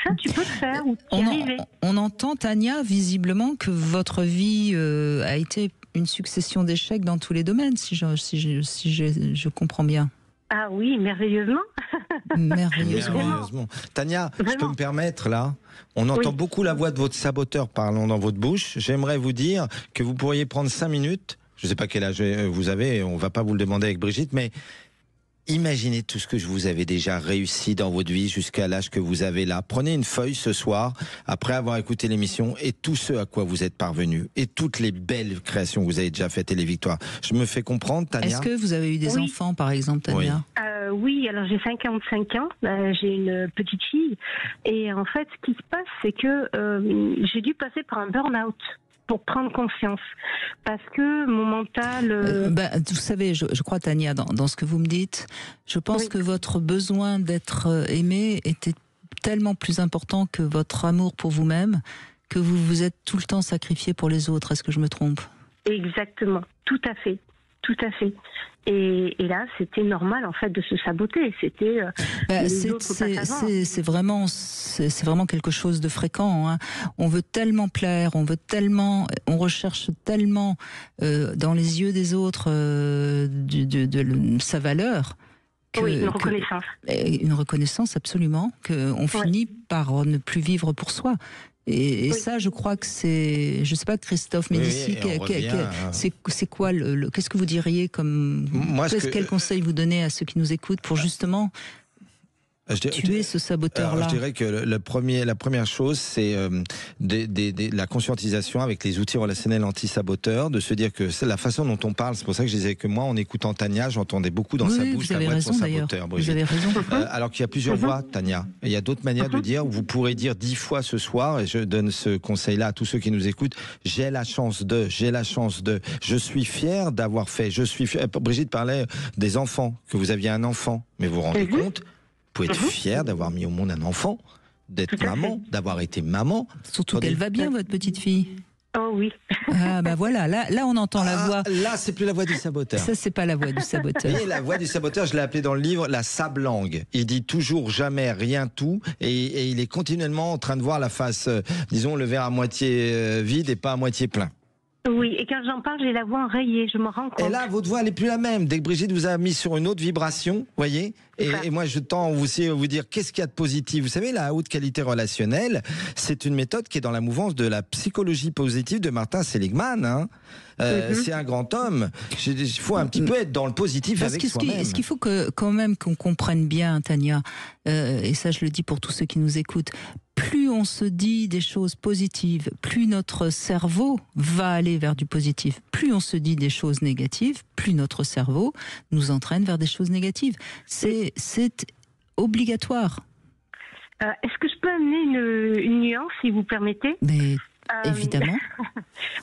ça tu peux le faire, ou t'y arriver. On entend, Tania, visiblement, que votre vie a été une succession d'échecs dans tous les domaines, si je comprends bien. Ah oui, merveilleusement. Merveilleusement. Tania, je peux me permettre là, on entend beaucoup la voix de votre saboteur parlant dans votre bouche. J'aimerais vous dire que vous pourriez prendre 5 minutes, je ne sais pas quel âge vous avez, on ne va pas vous le demander avec Brigitte, mais imaginez tout ce que vous avez déjà réussi dans votre vie jusqu'à l'âge que vous avez là. Prenez une feuille ce soir, après avoir écouté l'émission, et tout ce à quoi vous êtes parvenu, et toutes les belles créations que vous avez déjà faites et les victoires. Je me fais comprendre, Tania? Est-ce que vous avez eu des enfants, par exemple, Tania? Oui, alors j'ai 55 ans, j'ai une petite fille, et en fait, ce qui se passe, c'est que j'ai dû passer par un burn-out pour prendre conscience, parce que mon mental... vous savez, je crois, Tania, dans ce que vous me dites, je pense que votre besoin d'être aimé était tellement plus important que votre amour pour vous-même, que vous vous êtes tout le temps sacrifié pour les autres. Est-ce que je me trompe? Exactement, tout à fait. Tout à fait. Et là, c'était normal en fait de se saboter. C'était c'est vraiment quelque chose de fréquent. On veut tellement plaire, on recherche tellement dans les yeux des autres de sa valeur. Une reconnaissance. Une reconnaissance, absolument, qu'on finit par ne plus vivre pour soi. Et ça, je crois que c'est, je sais pas, Christophe Médicis, c'est quoi qu'est-ce que vous diriez comme, quel conseil vous donnez à ceux qui nous écoutent pour justement tuer ce saboteur-là? Je dirais que la première chose, c'est la conscientisation avec les outils relationnels anti-saboteurs, de se dire que c'est la façon dont on parle. C'est pour ça que je disais que moi, en écoutant Tania, j'entendais beaucoup dans sa bouche la voix de son saboteur. Vous avez raison. Alors qu'il y a plusieurs voix, Tania. Il y a d'autres manières de dire. Vous pourrez dire 10 fois ce soir, et je donne ce conseil-là à tous ceux qui nous écoutent, j'ai la chance de, je suis fier d'avoir fait, Brigitte parlait des enfants, que vous aviez un enfant, mais vous vous rendez compte, vous pouvez être fier d'avoir mis au monde un enfant, d'être maman, d'avoir été maman. Surtout qu'elle va bien, votre petite fille. Oh oui. Ah bah voilà, là on entend la voix. Là, c'est plus la voix du saboteur. Ça, c'est pas la voix du saboteur. Et la voix du saboteur, je l'ai appelée dans le livre la sable-langue. Il dit toujours jamais rien tout, et il est continuellement en train de voir la face, disons, le verre à moitié vide et pas à moitié plein. Oui, et quand j'en parle, j'ai la voix enrayée, je me rends compte. Et là, votre voix, elle n'est plus la même. Dès que Brigitte vous a mis sur une autre vibration, voyez, et moi, je tends aussi à vous dire, qu'est-ce qu'il y a de positif? Vous savez, la haute qualité relationnelle, c'est une méthode qui est dans la mouvance de la psychologie positive de Martin Seligman. Hein. C'est un grand homme. Il faut un petit peu être dans le positif avec soi-même. Ce qu'il faut quand même qu'on comprenne bien, Tania, et ça je le dis pour tous ceux qui nous écoutent, plus on se dit des choses positives, plus notre cerveau va aller vers du positif. Plus on se dit des choses négatives, plus notre cerveau nous entraîne vers des choses négatives. C'est obligatoire. Est-ce que je peux amener une nuance, si vous permettez? Mais évidemment.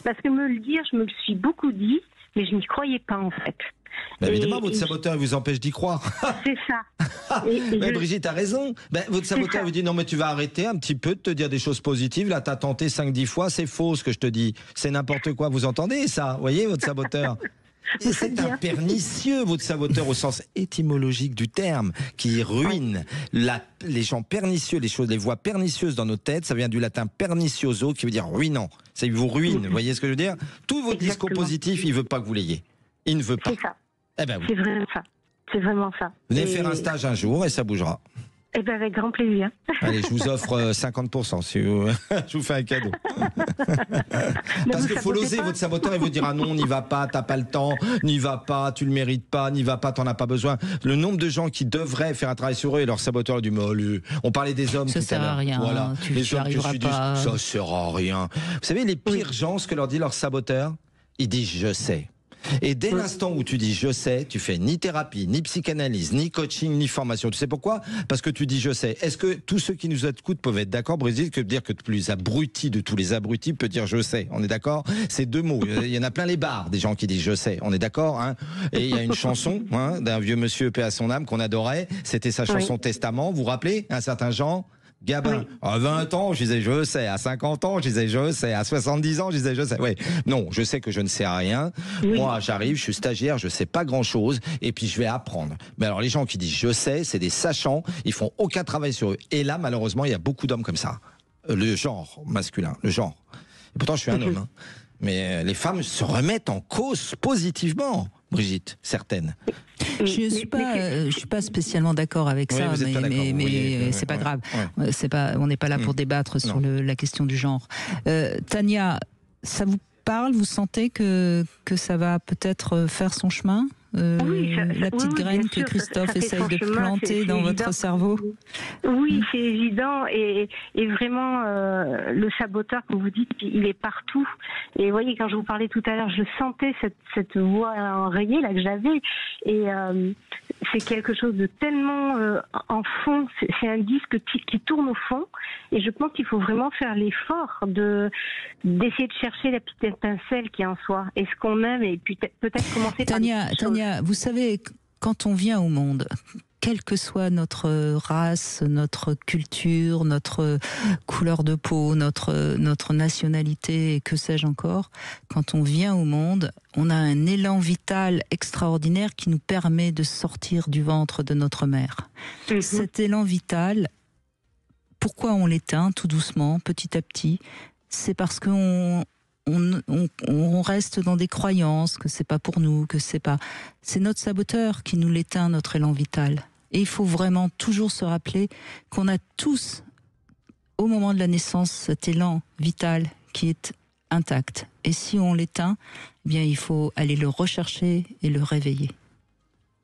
Parce que me le dire, je me le suis beaucoup dit, mais je n'y croyais pas en fait. Évidemment, votre saboteur il vous empêche d'y croire. C'est ça. Mais Brigitte a raison. Votre saboteur vous dit non mais tu vas arrêter un petit peu de te dire des choses positives. Là, t'as tenté 5-10 fois, c'est faux ce que je te dis. C'est n'importe quoi. Vous entendez ça? Vous voyez votre saboteur? C'est un pernicieux, votre saboteur, au sens étymologique du terme, qui ruine les gens pernicieux, les voix pernicieuses dans nos têtes. Ça vient du latin pernicioso, qui veut dire ruinant. Ça vous ruine. Vous voyez ce que je veux dire? Tout votre discours positif, il veut pas que vous l'ayez. Il ne veut pas. C'est ça. Eh ben oui. C'est vraiment ça. C'est vraiment ça. Venez faire un stage un jour et ça bougera. Eh bien, avec grand plaisir. Allez, je vous offre 50%. Si vous... je vous fais un cadeau. Parce qu'il faut l'oser, votre saboteur, il vous dira non, n'y va pas, t'as pas le temps, n'y va pas, tu le mérites pas, n'y va pas, t'en as pas besoin. Le nombre de gens qui devraient faire un travail sur eux et leur saboteur dit, mais on parlait des hommes ça tout à l'heure. Ça sert à rien. Voilà. Les hommes que je suis pas. Ça sert à rien. Vous savez, les pires gens, ce que leur dit leur saboteur, ils disent je sais. Et dès l'instant où tu dis je sais, tu fais ni thérapie, ni psychanalyse, ni coaching, ni formation. Tu sais pourquoi? Parce que tu dis je sais. Est-ce que tous ceux qui nous écoutent peuvent être d'accord, Brigitte, que dire que le plus abruti de tous les abrutis peut dire je sais? On est d'accord? C'est deux mots. Il y en a plein les bars des gens qui disent je sais. On est d'accord, hein? Et il y a une chanson d'un vieux monsieur, paix à son âme, qu'on adorait. C'était sa chanson Testament. Vous vous rappelez? Un certain Jean Gabin. À 20 ans, je disais je sais. À 50 ans, je disais je sais. À 70 ans, je disais je sais. Oui. Non, je sais que je ne sais rien. Moi, j'arrive, je suis stagiaire, je sais pas grand chose. Et puis, je vais apprendre. Mais alors, les gens qui disent je sais, c'est des sachants. Ils font aucun travail sur eux. Et là, malheureusement, il y a beaucoup d'hommes comme ça. Le genre masculin, le genre. Et pourtant, je suis un homme. Hein. Mais les femmes se remettent en cause positivement, Brigitte, certaines. Je suis pas spécialement d'accord avec ça, mais c'est pas grave. Ouais. On n'est pas là pour débattre sur la question du genre. Tania, ça vous parle? Vous sentez que ça va peut-être faire son chemin? La petite graine que Christophe essaye de planter dans votre cerveau? Oui, c'est évident. Et vraiment, le saboteur, comme vous dites, il est partout. Et vous voyez, quand je vous parlais tout à l'heure, je sentais cette voix enrayée là que j'avais. Et c'est quelque chose de tellement en fond. C'est un disque qui tourne au fond. Et je pense qu'il faut vraiment faire l'effort d'essayer de chercher la petite étincelle qui est en soi. Et ce qu'on aime, et puis peut-être commencer par... Tania, vous savez, quand on vient au monde, quelle que soit notre race, notre culture, notre couleur de peau, notre nationalité, et que sais-je encore, quand on vient au monde, on a un élan vital extraordinaire qui nous permet de sortir du ventre de notre mère. Cet élan vital, pourquoi on l'éteint tout doucement, petit à petit? C'est parce qu'on reste dans des croyances que c'est pas pour nous, c'est notre saboteur qui nous l'éteint, notre élan vital. Et il faut vraiment toujours se rappeler qu'on a tous au moment de la naissance cet élan vital qui est intact. Et si on l'éteint, eh bien il faut aller le rechercher et le réveiller.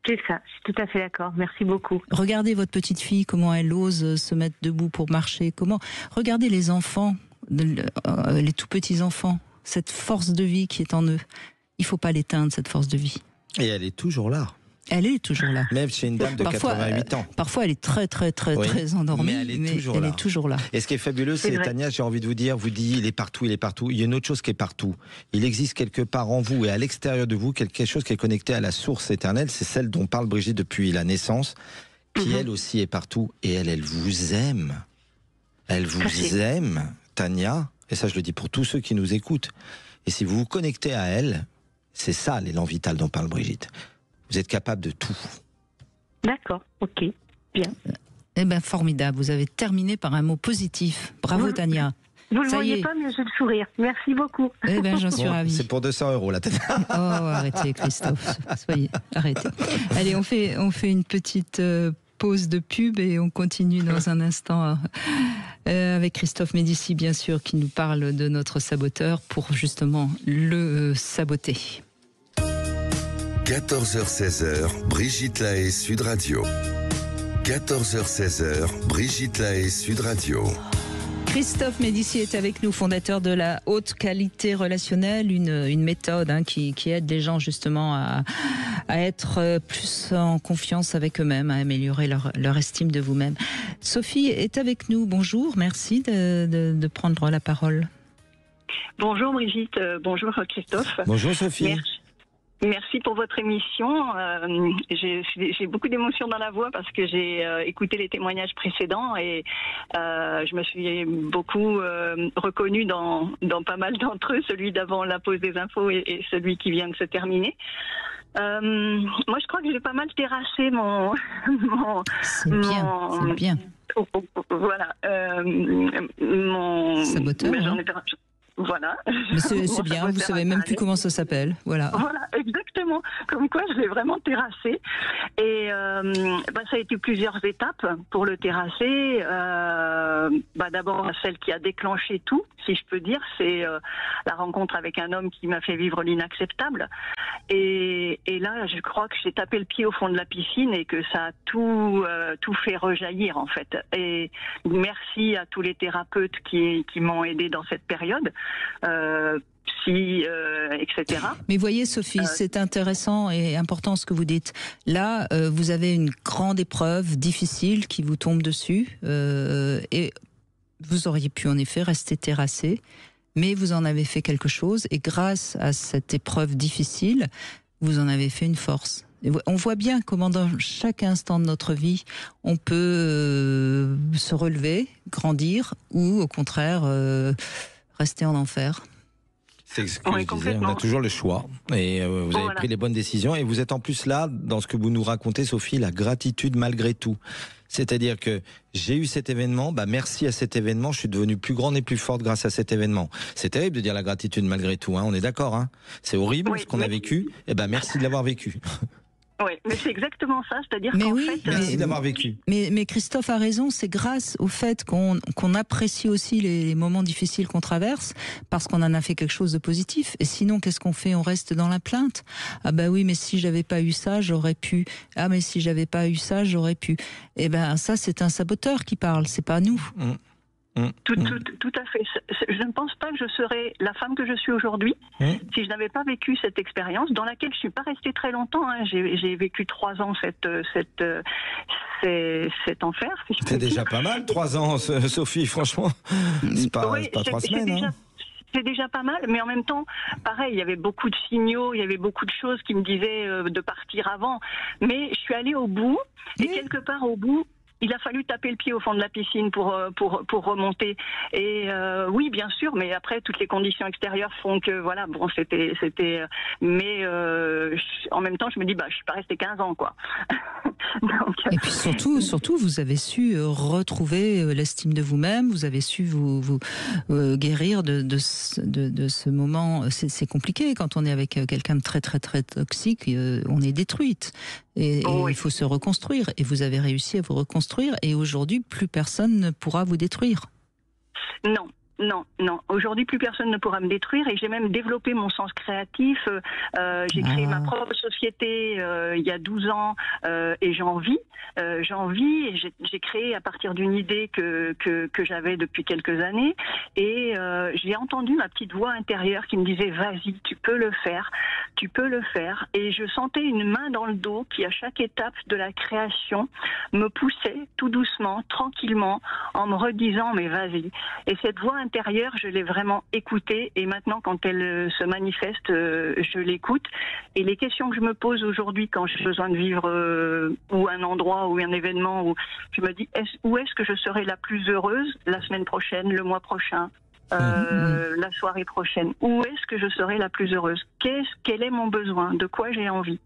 C'est ça, je suis tout à fait d'accord. Merci beaucoup. Regardez votre petite fille, comment elle ose se mettre debout pour marcher. Regardez les enfants, les tout petits enfants, cette force de vie qui est en eux. Il ne faut pas l'éteindre, cette force de vie. Et elle est toujours là. Elle est toujours là. Même chez une dame de 88 ans. Parfois, elle est très endormie, mais elle est toujours là. Et ce qui est fabuleux, c'est Tania, j'ai envie de vous dire, il est partout, il est partout. Il y a une autre chose qui est partout. Il existe quelque part en vous et à l'extérieur de vous quelque chose qui est connecté à la source éternelle. C'est celle dont parle Brigitte depuis la naissance, qui elle aussi est partout. Et elle vous aime. Elle vous aime, Tania. Et ça, je le dis pour tous ceux qui nous écoutent. Et si vous vous connectez à elle, c'est ça l'élan vital dont parle Brigitte. Vous êtes capable de tout. D'accord, ok, bien. Eh bien, formidable. Vous avez terminé par un mot positif. Bravo, Tania. Vous ne le voyez pas, mais j'ai le sourire. Merci beaucoup. Eh bien, j'en suis ravie. C'est pour 200 €, la Tania. Oh, arrêtez, Christophe. Soyez, arrêtez. Allez, on fait une petite pause de pub et on continue dans un instant avec Christophe Médici, bien sûr, qui nous parle de notre saboteur pour justement le saboter. 14h-16h, Brigitte Lahaie, Sud Radio. 14h-16h, Brigitte Lahaie, Sud Radio. Christophe Médici est avec nous, fondateur de la haute qualité relationnelle, une méthode qui aide les gens justement à être plus en confiance avec eux-mêmes, à améliorer leur estime de vous-même. Sophie est avec nous, bonjour, merci de prendre la parole. Bonjour Brigitte, bonjour Christophe. Bonjour Sophie. Merci pour votre émission. J'ai beaucoup d'émotions dans la voix parce que j'ai écouté les témoignages précédents et je me suis beaucoup reconnue dans pas mal d'entre eux, celui d'avant la pause des infos et celui qui vient de se terminer. Moi, je crois que j'ai pas mal terrassé mon c'est bien. Voilà. Mon saboteur. Voilà. C'est bien, vous savez même plus comment ça s'appelle. Voilà, exactement. Comme quoi, je l'ai vraiment terrassé. Et ça a été plusieurs étapes pour le terrasser. D'abord, celle qui a déclenché tout, si je peux dire, c'est la rencontre avec un homme qui m'a fait vivre l'inacceptable. Et là, je crois que j'ai tapé le pied au fond de la piscine et que ça a tout fait rejaillir, en fait. Et merci à tous les thérapeutes qui m'ont aidé dans cette période. Etc. Mais voyez Sophie, c'est intéressant et important ce que vous dites. Là, vous avez une grande épreuve difficile qui vous tombe dessus et vous auriez pu en effet rester terrassé, mais vous en avez fait quelque chose et grâce à cette épreuve difficile, vous en avez fait une force. Et on voit bien comment dans chaque instant de notre vie, on peut se relever, grandir ou au contraire rester en enfer. C'est ce que je disais, on a toujours le choix et vous avez pris les bonnes décisions et vous êtes en plus là, dans ce que vous nous racontez Sophie, la gratitude malgré tout. C'est-à-dire que j'ai eu cet événement, merci à cet événement, je suis devenue plus grande et plus forte grâce à cet événement. C'est terrible de dire la gratitude malgré tout, on est d'accord, c'est horrible ce qu'on a vécu, merci de l'avoir vécu. Oui, mais c'est exactement ça, c'est-à-dire qu'en fait... Merci d'avoir vécu. Mais Christophe a raison, c'est grâce au fait qu'on apprécie aussi les moments difficiles qu'on traverse, parce qu'on en a fait quelque chose de positif. Et sinon, qu'est-ce qu'on fait? On reste dans la plainte. Ah oui, mais si j'avais pas eu ça, j'aurais pu. Ah mais si j'avais pas eu ça, j'aurais pu. Ça, c'est un saboteur qui parle, c'est pas nous. Tout à fait. Je ne pense pas que je serais la femme que je suis aujourd'hui si je n'avais pas vécu cette expérience dans laquelle je ne suis pas restée très longtemps. J'ai vécu 3 ans cet enfer. Si c'est déjà pas mal, 3 ans, Sophie, franchement. C'est pas 3 semaines. C'est déjà pas mal, mais en même temps, pareil, il y avait beaucoup de signaux, il y avait beaucoup de choses qui me disaient de partir avant. Mais je suis allée au bout, et quelque part au bout, il a fallu taper le pied au fond de la piscine pour remonter. Et oui, bien sûr, mais après toutes les conditions extérieures font que voilà, bon, c'était. Mais en même temps, je me dis, je suis pas restée 15 ans, quoi. Donc, et puis surtout, vous avez su retrouver l'estime de vous-même. Vous avez su vous guérir de ce moment. C'est compliqué quand on est avec quelqu'un de très très très toxique. On est détruite. Et il faut se reconstruire. Et vous avez réussi à vous reconstruire. Et aujourd'hui, plus personne ne pourra vous détruire. Non. Non. Aujourd'hui, plus personne ne pourra me détruire et j'ai même développé mon sens créatif. J'ai créé ma propre société il y a 12 ans et j'en vis. Et j'ai créé à partir d'une idée que j'avais depuis quelques années et j'ai entendu ma petite voix intérieure qui me disait vas-y, tu peux le faire. Et je sentais une main dans le dos qui, à chaque étape de la création, me poussait tout doucement, tranquillement, en me redisant mais vas-y. Et cette voix intérieure, je l'ai vraiment écoutée et maintenant quand elle se manifeste, je l'écoute. Et les questions que je me pose aujourd'hui quand j'ai besoin de vivre ou un endroit ou un événement où je me dis où est-ce que je serai la plus heureuse la semaine prochaine, le mois prochain, la soirée prochaine, où est-ce que je serai la plus heureuse, quel est mon besoin, de quoi j'ai envie.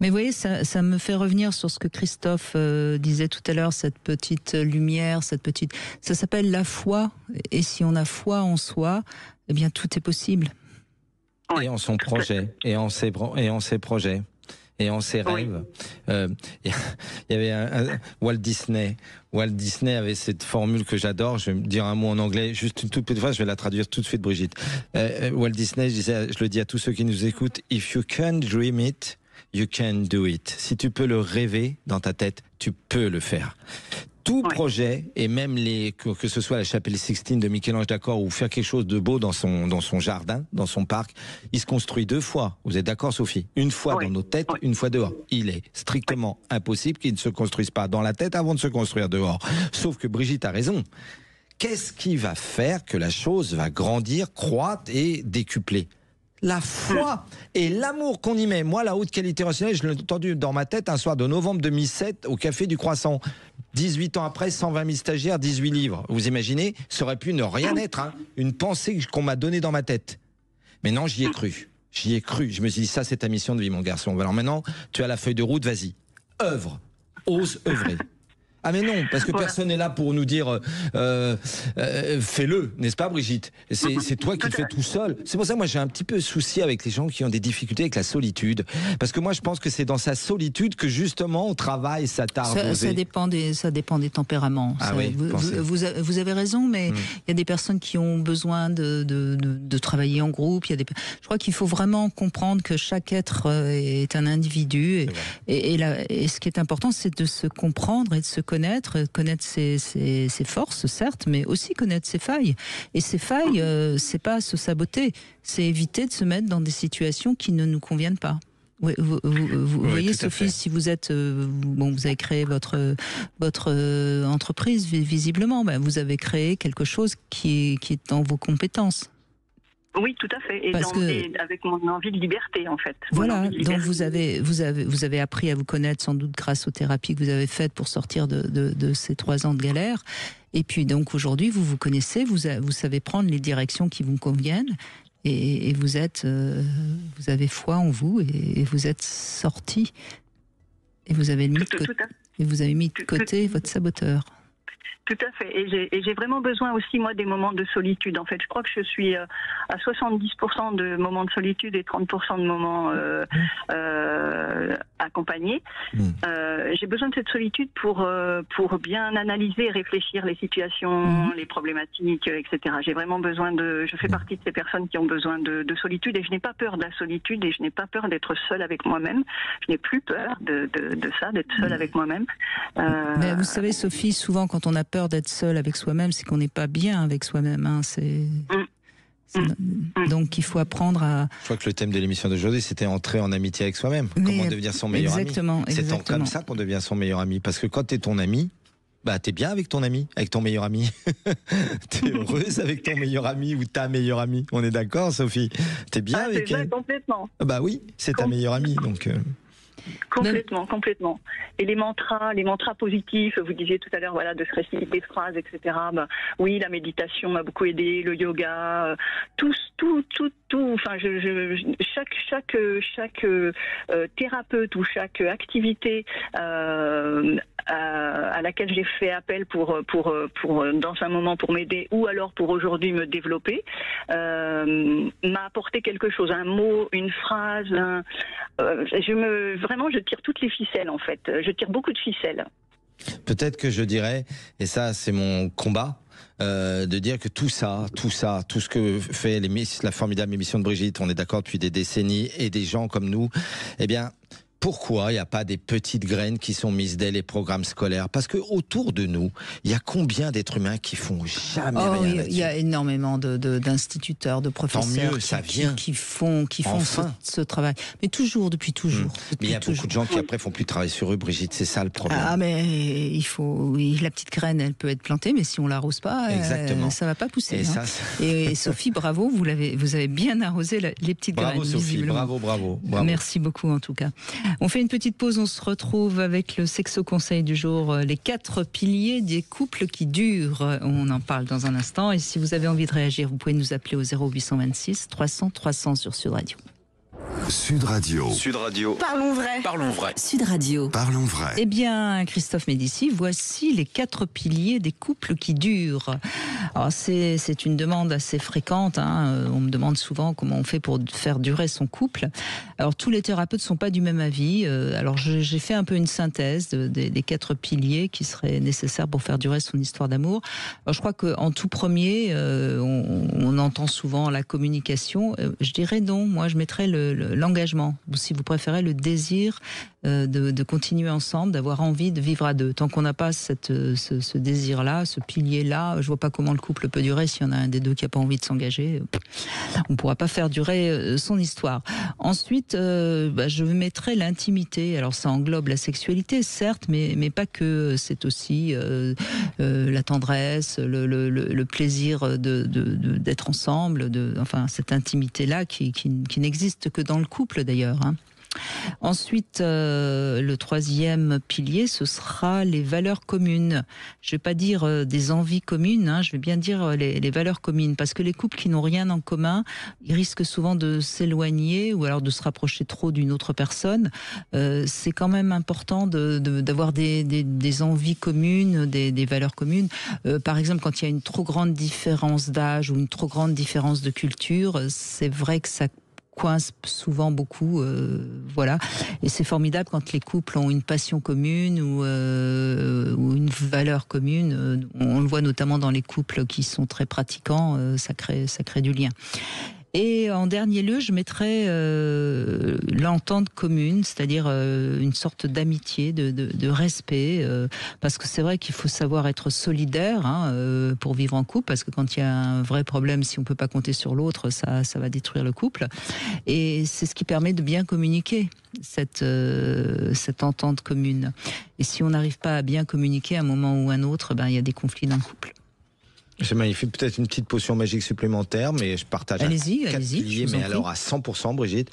Mais vous voyez, ça me fait revenir sur ce que Christophe disait tout à l'heure, cette petite lumière, ça s'appelle la foi. Et si on a foi en soi, eh bien tout est possible. Et en son projet, et en ses projets, et en ses rêves. Il y avait Walt Disney. Walt Disney avait cette formule que j'adore. Je vais me dire un mot en anglais, juste une toute petite fois, je vais la traduire tout de suite, Brigitte. Walt Disney, je le dis à tous ceux qui nous écoutent, if you can dream it, you can do it. Si tu peux le rêver dans ta tête, tu peux le faire. Tout projet, et même que ce soit la chapelle Sixtine de Michel-Ange, d'accord, ou faire quelque chose de beau dans son jardin, dans son parc, il se construit 2 fois. Vous êtes d'accord, Sophie? Une fois dans nos têtes, une fois dehors. Il est strictement impossible qu'il ne se construise pas dans la tête avant de se construire dehors. Sauf que Brigitte a raison. Qu'est-ce qui va faire que la chose va grandir, croître et décupler? La foi et l'amour qu'on y met. Moi, la haute qualité relationnelle, je l'ai entendu dans ma tête un soir de novembre 2007 au Café du Croissant. 18 ans après, 120 000 stagiaires, 18 livres. Vous imaginez, ça aurait pu ne rien être, hein, une pensée qu'on m'a donnée dans ma tête. Mais non, j'y ai cru. Je me suis dit, ça, c'est ta mission de vie, mon garçon. Alors maintenant, tu as la feuille de route, vas-y. Œuvre. Ose œuvrer. Ah mais non, parce que personne n'est là pour nous dire fais-le, n'est-ce pas, Brigitte? C'est toi qui le fais tout seul. C'est pour ça que moi j'ai un petit peu souci avec les gens qui ont des difficultés avec la solitude, parce que moi je pense que c'est dans sa solitude que justement on travaille, s'attarde. Ça dépend des tempéraments. Ah oui, vous avez raison, mais il y a des personnes qui ont besoin de travailler en groupe. Je crois qu'il faut vraiment comprendre que chaque être est un individu, et ce qui est important, c'est de se comprendre et de se connaître ses forces, certes, mais aussi connaître ses failles. Et ces failles, c'est pas se saboter, c'est éviter de se mettre dans des situations qui ne nous conviennent pas. Vous voyez, Sophie, si vous êtes, vous avez créé votre entreprise, visiblement, vous avez créé quelque chose qui est dans vos compétences. Oui, tout à fait. Et avec mon envie de liberté, en fait. Voilà. Donc vous avez appris à vous connaître sans doute grâce aux thérapies que vous avez faites pour sortir de ces 3 ans de galère. Et puis donc aujourd'hui, vous vous connaissez, vous savez prendre les directions qui vous conviennent. Et vous avez foi en vous et vous êtes sorti. Et vous avez mis de côté votre saboteur. Tout à fait. Et j'ai vraiment besoin aussi, moi, des moments de solitude. En fait, je crois que je suis à 70% de moments de solitude et 30% de moments accompagnés. J'ai besoin de cette solitude pour bien analyser et réfléchir les situations, les problématiques, etc. J'ai vraiment besoin je fais partie de ces personnes qui ont besoin de solitude, et je n'ai pas peur de la solitude, et je n'ai pas peur d'être seule avec moi-même. Je n'ai plus peur de ça, d'être seule avec moi-même. Mais vous savez, Sophie, souvent quand on a peur d'être seul avec soi-même, c'est qu'on n'est pas bien avec soi-même. Hein. Donc il faut apprendre à... Je crois que le thème de l'émission d'aujourd'hui, c'était entrer en amitié avec soi-même. Comment devenir son meilleur ami. C'est comme ça qu'on devient son meilleur ami. Parce que quand t'es ton ami, t'es bien avec ton ami, avec ton meilleur ami. T'es heureuse avec ton meilleur ami ou ta meilleure amie. On est d'accord, Sophie? T'es bien avec elle? Complètement. Bah oui, c'est ta meilleure amie, donc... Complètement. Et les mantras positifs, vous disiez tout à l'heure, de se réciter des phrases, etc. Oui, la méditation m'a beaucoup aidé, le yoga, tout. Enfin, chaque thérapeute ou chaque activité à laquelle j'ai fait appel pour dans un moment pour m'aider ou alors pour aujourd'hui me développer, m'a apporté quelque chose, un mot, une phrase. Je tire toutes les ficelles, en fait. Je tire beaucoup de ficelles. Peut-être que je dirais, et ça c'est mon combat, de dire que tout ce que fait la formidable émission de Brigitte, on est d'accord depuis des décennies, et des gens comme nous, eh bien, pourquoi il n'y a pas des petites graines qui sont mises dès les programmes scolaires? Parce que autour de nous, il y a combien d'êtres humains qui font jamais rien là-dessus? Il y a énormément d'instituteurs, de professeurs qui font ce travail. Mais depuis toujours. Mais il y a beaucoup de gens qui après font plus travailler sur eux, Brigitte, c'est ça le problème. Ah mais la petite graine, elle peut être plantée, mais si on l'arrose pas, ça va pas pousser. Et Sophie, bravo, vous avez bien arrosé les petites graines. Bravo Sophie, bravo. Merci beaucoup en tout cas. On fait une petite pause, on se retrouve avec le Sexo Conseil du jour, les 4 piliers des couples qui durent. On en parle dans un instant, et si vous avez envie de réagir, vous pouvez nous appeler au 0826 300 300 sur Sud Radio. Sud Radio. Parlons vrai. Sud Radio. Parlons vrai. Eh bien, Christophe Médici, voici les 4 piliers des couples qui durent. Alors, c'est une demande assez fréquente. On me demande souvent comment on fait pour faire durer son couple. Alors, tous les thérapeutes ne sont pas du même avis. Alors, j'ai fait un peu une synthèse des 4 piliers qui seraient nécessaires pour faire durer son histoire d'amour. Alors, je crois qu'en tout premier, on entend souvent la communication. Je dirais non. Moi, je mettrais l'engagement, ou si vous préférez le désir de continuer ensemble, d'avoir envie de vivre à deux. Tant qu'on n'a pas ce désir-là, ce pilier-là, je vois pas comment le couple peut durer. S'il y en a un des deux qui n'a pas envie de s'engager, on ne pourra pas faire durer son histoire. Ensuite, je mettrai l'intimité. Alors ça englobe la sexualité, certes, mais pas que. C'est aussi la tendresse, le plaisir d'être ensemble, cette intimité-là qui n'existe que dans le couple d'ailleurs. Ensuite, le 3e pilier, ce sera les valeurs communes. Je ne vais pas dire des envies communes, je vais bien dire les valeurs communes, parce que les couples qui n'ont rien en commun, ils risquent souvent de s'éloigner ou alors de se rapprocher trop d'une autre personne. C'est quand même important d'avoir des envies communes, des valeurs communes. Par exemple, quand il y a une trop grande différence d'âge ou une trop grande différence de culture, c'est vrai que ça coince souvent beaucoup, et c'est formidable quand les couples ont une passion commune ou une valeur commune. On le voit notamment dans les couples qui sont très pratiquants, ça crée du lien. Et en dernier lieu, je mettrais l'entente commune, c'est-à-dire une sorte d'amitié, de respect, parce que c'est vrai qu'il faut savoir être solidaire pour vivre en couple, parce que quand il y a un vrai problème, si on peut pas compter sur l'autre, ça va détruire le couple. Et c'est ce qui permet de bien communiquer, cette entente commune. Et si on n'arrive pas à bien communiquer à un moment ou à un autre, il y a des conflits dans le couple. C'est magnifique, peut-être une petite potion magique supplémentaire, mais je partage allez-y, piliers, mais alors à 100%, Brigitte,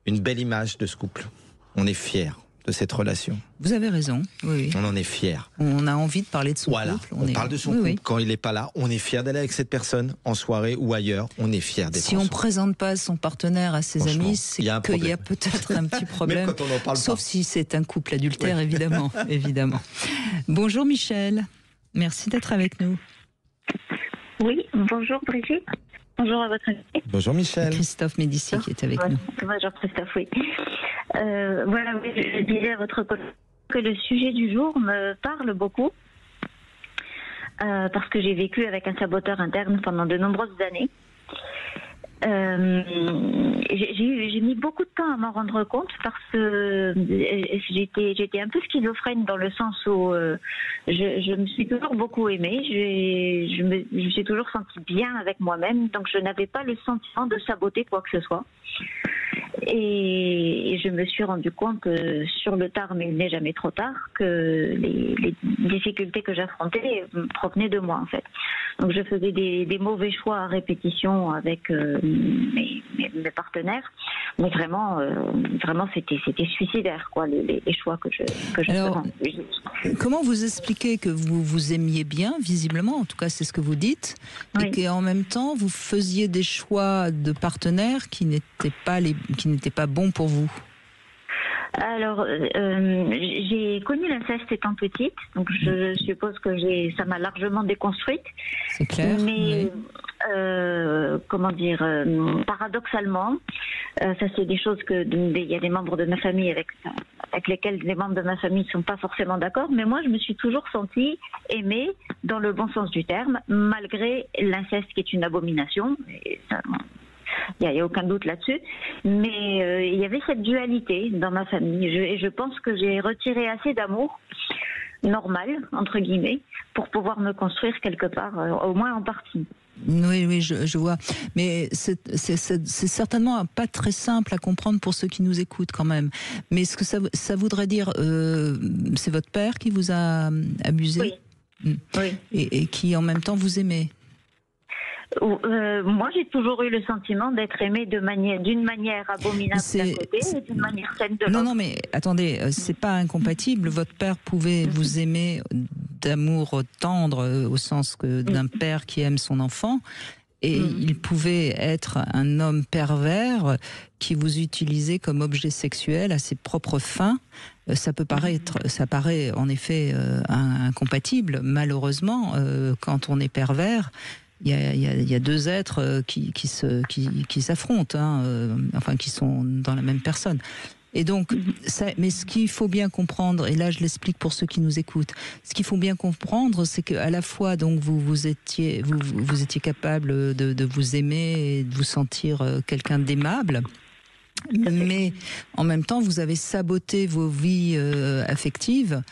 une belle image de ce couple. On est fiers de cette relation. Vous avez raison, oui. On en est fiers. On a envie de parler de son couple. On parle de son couple. Quand il n'est pas là, on est fiers d'aller avec cette personne en soirée ou ailleurs. On est fiers d'être ensemble. Si on ne présente pas son partenaire à ses amis, c'est qu'il y a peut-être un petit problème. Même quand on en parle Sauf si c'est un couple adultère, évidemment. Bonjour Michel, merci d'être avec nous. Oui, bonjour Brigitte. Bonjour à votre invité. Bonjour Michel. Christophe Médici qui est avec nous. Bonjour Christophe, oui. Je disais à votre collègue que le sujet du jour me parle beaucoup parce que j'ai vécu avec un saboteur interne pendant de nombreuses années. J'ai mis beaucoup de temps à m'en rendre compte parce que j'étais un peu schizophrène dans le sens où je me suis toujours beaucoup aimée, je me suis toujours sentie bien avec moi-même, donc je n'avais pas le sentiment de saboter quoi que ce soit. Et je me suis rendu compte sur le tard, mais il n'est jamais trop tard, que les difficultés que j'affrontais provenaient de moi en fait. Donc je faisais des mauvais choix à répétition avec mes partenaires, mais vraiment c'était suicidaire quoi les choix que je faisais. Comment vous expliquez que vous vous aimiez bien visiblement, en tout cas c'est ce que vous dites, et qu'en même temps vous faisiez des choix de partenaires qui n'étaient pas bons pour vous? Alors, j'ai connu l'inceste étant petite, donc je suppose que ça m'a largement déconstruite. C'est clair. Mais paradoxalement, ça c'est des choses il y a des membres de ma famille avec lesquels les membres de ma famille ne sont pas forcément d'accord, mais moi je me suis toujours sentie aimée dans le bon sens du terme, malgré l'inceste qui est une abomination. Et ça, il n'y a aucun doute là-dessus, mais il y avait cette dualité dans ma famille, et je pense que j'ai retiré assez d'amour normal, entre guillemets, pour pouvoir me construire quelque part, au moins en partie. Oui, je vois. Mais c'est certainement pas très simple à comprendre pour ceux qui nous écoutent quand même. Mais ce que ça voudrait dire, c'est votre père qui vous a abusé ? Oui. Oui. Et qui en même temps vous aimait ? Moi, j'ai toujours eu le sentiment d'être aimée d'une manière abominable d'un côté et d'une manière saine de l'autre. Non, mais attendez, c'est pas incompatible. Votre père pouvait vous aimer d'amour tendre, au sens d'un père qui aime son enfant, et il pouvait être un homme pervers qui vous utilisait comme objet sexuel à ses propres fins. Ça paraît en effet incompatible. Malheureusement, quand on est pervers, il y a deux êtres qui s'affrontent, enfin qui sont dans la même personne. Et donc, mais ce qu'il faut bien comprendre, et là je l'explique pour ceux qui nous écoutent, ce qu'il faut bien comprendre, c'est qu'à la fois donc vous étiez capable de vous aimer et de vous sentir quelqu'un d'aimable, mais en même temps vous avez saboté vos vies affectives.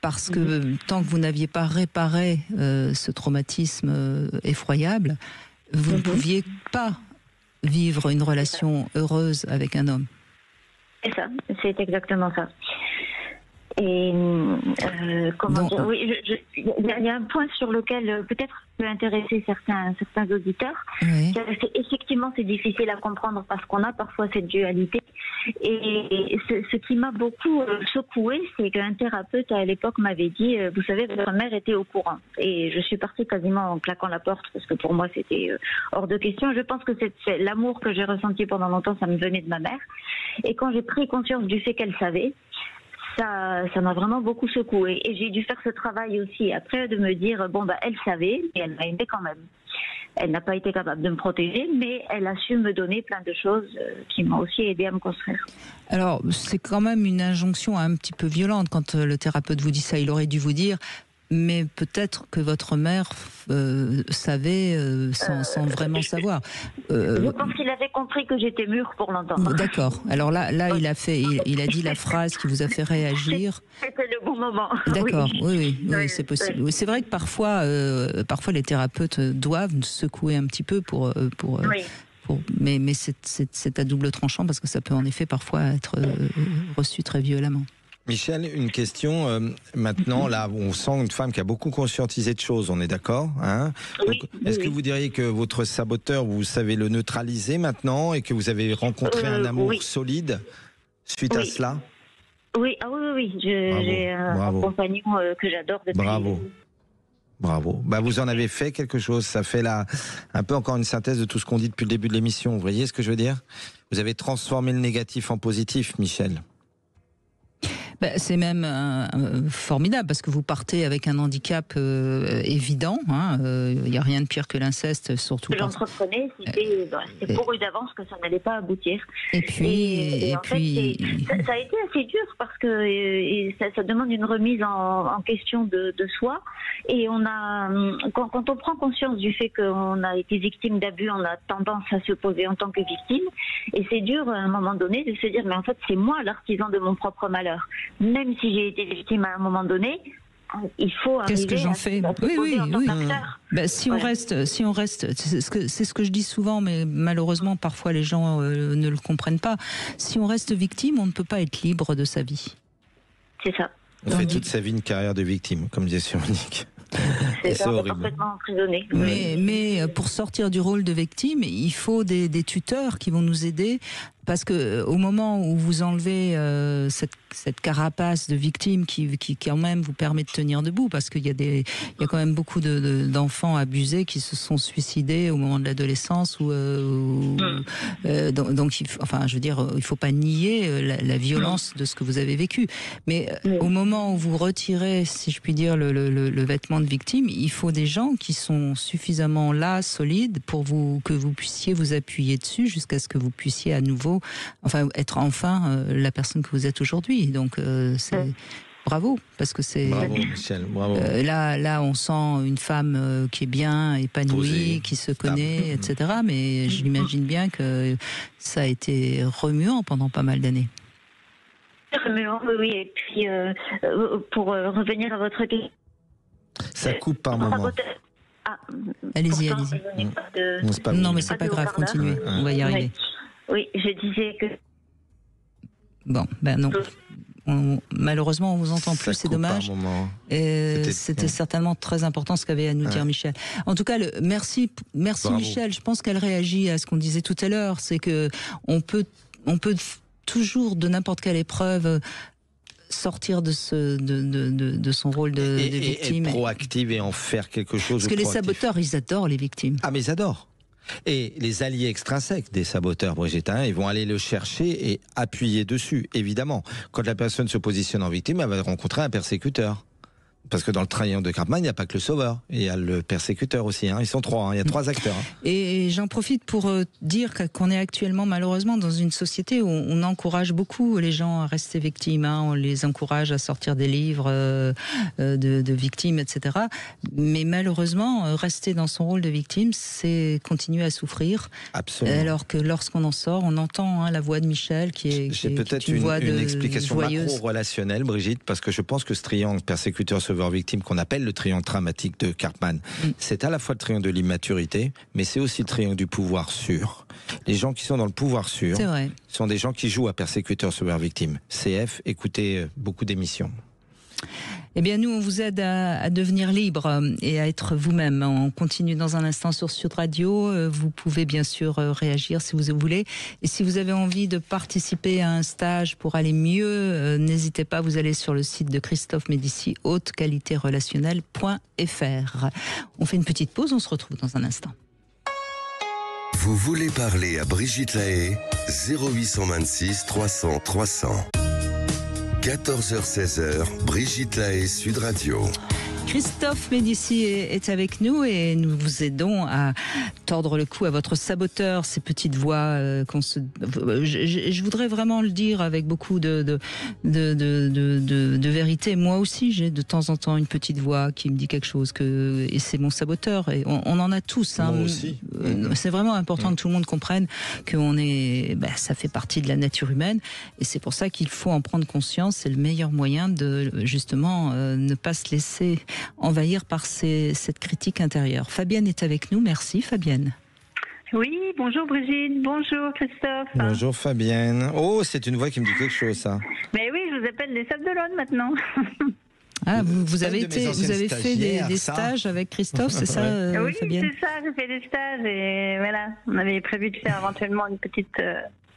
Parce que tant que vous n'aviez pas réparé ce traumatisme effroyable, vous ne pouviez pas vivre une relation heureuse avec un homme. C'est ça, c'est exactement ça. Et comment dire, oui, il y a un point sur lequel peut-être peut intéresser certains auditeurs. Oui. Effectivement, c'est difficile à comprendre parce qu'on a parfois cette dualité. Et ce qui m'a beaucoup secouée, c'est qu'un thérapeute à l'époque m'avait dit, vous savez, votre mère était au courant. Et je suis partie quasiment en claquant la porte parce que pour moi c'était hors de question. Je pense que c'est l'amour que j'ai ressenti pendant longtemps, ça me venait de ma mère. Et quand j'ai pris conscience du fait qu'elle savait, ça m'a vraiment beaucoup secouée. Et j'ai dû faire ce travail aussi après de me dire, elle savait, mais elle m'a aimée quand même. Elle n'a pas été capable de me protéger, mais elle a su me donner plein de choses qui m'ont aussi aidé à me construire. Alors, c'est quand même une injonction un petit peu violente quand le thérapeute vous dit ça. Il aurait dû vous dire, mais peut-être que votre mère savait sans vraiment savoir. Je pense qu'il avait compris que j'étais mûre pour l'entendre. D'accord. Alors là, il a dit la phrase qui vous a fait réagir. C'était le bon moment. D'accord. Oui, c'est possible. Oui. C'est vrai que parfois les thérapeutes doivent secouer un petit peu pour. Mais c'est à double tranchant parce que ça peut en effet parfois être reçu très violemment. Michel, une question. Maintenant, là, on sent une femme qui a beaucoup conscientisé de choses, on est d'accord, hein ? Oui, donc, est-ce que vous diriez que votre saboteur, vous savez le neutraliser maintenant et que vous avez rencontré un amour solide suite à cela ? Oui, j'ai un compagnon que j'adore depuis. Bravo. Vous en avez fait quelque chose. Ça fait là un peu encore une synthèse de tout ce qu'on dit depuis le début de l'émission. Vous voyez ce que je veux dire ? Vous avez transformé le négatif en positif, Michel. C'est même formidable parce que vous partez avec un handicap évident. Il n'y a rien de pire que l'inceste, surtout. Ce que j'entreprenais, c'était pour une d'avance que ça n'allait pas aboutir. Et puis, ça a été assez dur parce que ça demande une remise en question de soi. Et quand on prend conscience du fait qu'on a été victime d'abus, on a tendance à se poser en tant que victime. Et c'est dur à un moment donné de se dire, mais en fait, c'est moi l'artisan de mon propre malheur. Même si j'ai été victime à un moment donné, il faut arriver. Qu'est-ce que j'en fais ? Oui. Si on reste, c'est ce que je dis souvent, mais malheureusement parfois les gens ne le comprennent pas. Si on reste victime, on ne peut pas être libre de sa vie. C'est ça. On fait toute sa vie une carrière de victime, comme disait Monique. C'est horrible. Complètement emprisonné. Mais pour sortir du rôle de victime, il faut des tuteurs qui vont nous aider. Parce que au moment où vous enlevez cette carapace de victime qui quand même vous permet de tenir debout, parce qu'il y a quand même beaucoup d'enfants abusés qui se sont suicidés au moment de l'adolescence donc il faut pas nier la violence de ce que vous avez vécu. Mais au moment où vous retirez, si je puis dire, le vêtement de victime, il faut des gens qui sont suffisamment là, solides, pour que vous puissiez vous appuyer dessus jusqu'à ce que vous puissiez à nouveau bravo. Enfin, être enfin la personne que vous êtes aujourd'hui. Donc, c'est bravo, parce que c'est... Bravo, Michel, bravo. Là, on sent une femme qui est bien épanouie, Posée, qui se connaît, etc. Mais je l'imagine bien que ça a été remuant pendant pas mal d'années. Remuant, oui. Et puis, pour revenir à votre question... Ça coupe par moment. Allez-y. Non, mais c'est pas grave, continuez. On va y arriver. Oui, je disais que... Bon, ben non. Malheureusement, on vous entend plus, c'est dommage. C'était certainement très important ce qu'avait à nous dire Michel. En tout cas, merci Michel. Je pense qu'elle réagit à ce qu'on disait tout à l'heure. C'est que on peut toujours, de n'importe quelle épreuve, sortir de son rôle de victime. Et proactive et en faire quelque chose. Parce que les saboteurs, ils adorent les victimes. Ah, mais ils adorent. Et les alliés extrinsèques des saboteurs, Brigitte, ils vont aller le chercher et appuyer dessus, évidemment. Quand la personne se positionne en victime, elle va rencontrer un persécuteur. Parce que dans le triangle de Karpman, il n'y a pas que le sauveur, il y a le persécuteur aussi. Ils sont trois, il y a 3 acteurs. Et j'en profite pour dire qu'on est actuellement malheureusement dans une société où on encourage beaucoup les gens à rester victimes. On les encourage à sortir des livres de victimes, etc. Mais malheureusement, rester dans son rôle de victime, c'est continuer à souffrir. Absolument. Alors que lorsqu'on en sort, on entend la voix de Michel qui est J'ai peut-être une voix une explication joyeuse. macro-relationnelle, Brigitte, parce que je pense que ce triangle persécuteur victime qu'on appelle le triangle traumatique de Karpman. C'est à la fois le triangle de l'immaturité, mais c'est aussi le triangle du pouvoir sûr. Les gens qui sont dans le pouvoir sûr sont des gens qui jouent à persécuteur sauveur victime. CF, écoutez beaucoup d'émissions. Eh bien, nous, on vous aide à devenir libre et à être vous-même. On continue dans un instant sur Sud Radio. Vous pouvez bien sûr réagir si vous voulez. Et si vous avez envie de participer à un stage pour aller mieux, n'hésitez pas, vous allez sur le site de Christophe Médici, hautqualitéRelationnelle.fr. On fait une petite pause, on se retrouve dans un instant. Vous voulez parler à Brigitte Lahaie, 0826 300 300. 14h-16h, Brigitte Lahaie, Sud Radio. Christophe Médici est avec nous et nous vous aidons à tordre le cou à votre saboteur, ces petites voix je voudrais vraiment le dire avec beaucoup de vérité. Moi aussi, j'ai de temps en temps une petite voix qui me dit quelque chose et c'est mon saboteur. Et on en a tous. Moi aussi. C'est vraiment important que tout le monde comprenne que ça fait partie de la nature humaine et c'est pour ça qu'il faut en prendre conscience. C'est le meilleur moyen de justement ne pas se laisser envahir par cette critique intérieure. Fabienne est avec nous. Merci Fabienne. Oui, bonjour Brigitte, bonjour Christophe. Bonjour Fabienne. Oh, c'est une voix qui me dit quelque chose, ça. Mais oui, je vous appelle les Sables d'Olonne maintenant. Ah, vous avez fait des stages avec Christophe, c'est ça, oui, Fabienne? Oui, c'est ça, j'ai fait des stages et voilà, on avait prévu de faire éventuellement une petite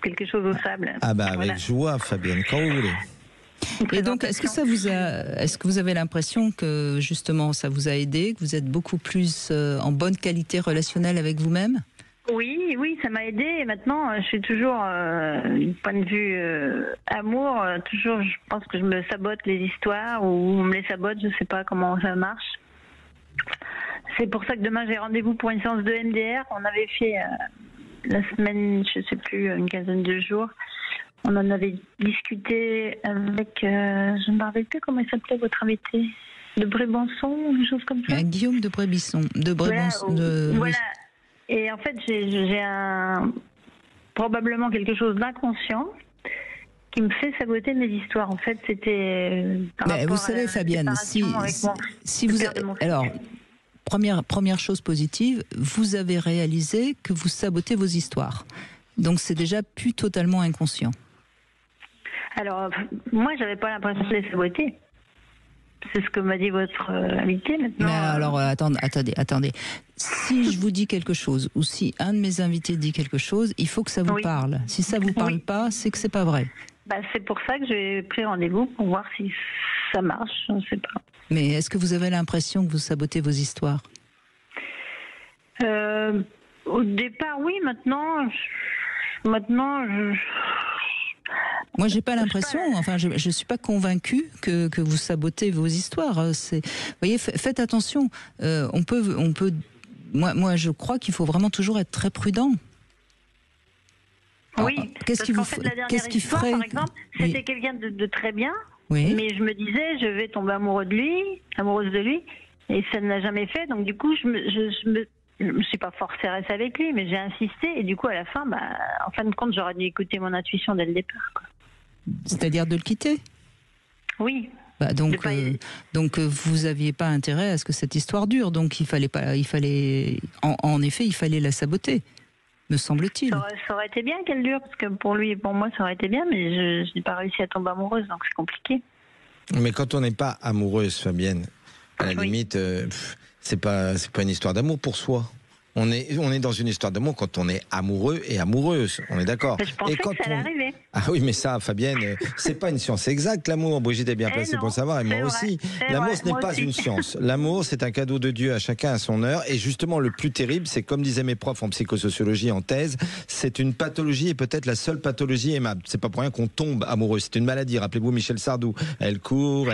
quelque chose au sable. Ah bah avec joie, Fabienne, quand vous voulez. Et donc, est-ce que vous avez l'impression que justement ça vous a aidé, que vous êtes beaucoup plus en bonne qualité relationnelle avec vous-même? Oui, ça m'a aidé. Et maintenant, je suis toujours, du point de vue amour, toujours, je pense que je me sabote les histoires ou on me les sabote, je sais pas comment ça marche. C'est pour ça que demain j'ai rendez-vous pour une séance de MDR. On avait fait la semaine, je sais plus, une quinzaine de jours. On en avait discuté avec, je ne me rappelle plus comment il s'appelait votre invité, de Brébançon, une chose comme ça. Guillaume de Brébançon. Voilà. Et en fait, j'ai probablement quelque chose d'inconscient qui me fait saboter mes histoires. En fait, c'était. Vous savez, Fabienne, si vous alors. Première chose positive, vous avez réalisé que vous sabotez vos histoires. Donc c'est déjà plus totalement inconscient. Alors, moi, j'avais pas l'impression de les saboter. C'est ce que m'a dit votre invité maintenant. Mais alors, attendez. Si je vous dis quelque chose, ou si un de mes invités dit quelque chose, il faut que ça vous parle. Si ça vous parle pas, c'est que c'est pas vrai. C'est pour ça que j'ai pris rendez-vous pour voir si ça marche, je ne sais pas. Mais est-ce que vous avez l'impression que vous sabotez vos histoires? Au départ, oui. Maintenant, moi, j'ai pas l'impression. Enfin, je suis pas convaincue que vous sabotez vos histoires. Vous voyez, faites attention. On peut. Moi, je crois qu'il faut vraiment toujours être très prudent. Oui, qu'est-ce qui vous ferait par exemple, c'était quelqu'un de très bien, oui. mais je me disais, je vais tomber amoureuse de lui, et ça ne l'a jamais fait. Donc du coup, je me suis pas forcée à rester avec lui, mais j'ai insisté, et du coup, à la fin, en fin de compte, j'aurais dû écouter mon intuition dès le départ, quoi. C'est-à-dire de le quitter? Oui. Donc vous aviez pas intérêt à ce que cette histoire dure, donc il fallait en effet la saboter, me semble-t-il. Ça aurait été bien qu'elle dure, parce que pour lui et pour moi ça aurait été bien, mais je n'ai pas réussi à tomber amoureuse, donc c'est compliqué. Mais quand on n'est pas amoureuse, Fabienne, à la limite, c'est pas une histoire d'amour pour soi. On est dans une histoire d'amour quand on est amoureux et amoureuse, on est d'accord. Je pensais que ça allait arriver. Ah oui, mais ça, Fabienne, c'est pas une science exacte, l'amour. Brigitte est bien placée pour le savoir, et moi aussi. L'amour, ce n'est pas une science. L'amour, c'est un cadeau de Dieu à chacun à son heure. Et justement, le plus terrible, c'est comme disaient mes profs en psychosociologie en thèse, c'est une pathologie et peut-être la seule pathologie aimable. C'est pas pour rien qu'on tombe amoureux. C'est une maladie. Rappelez-vous Michel Sardou. Elle court,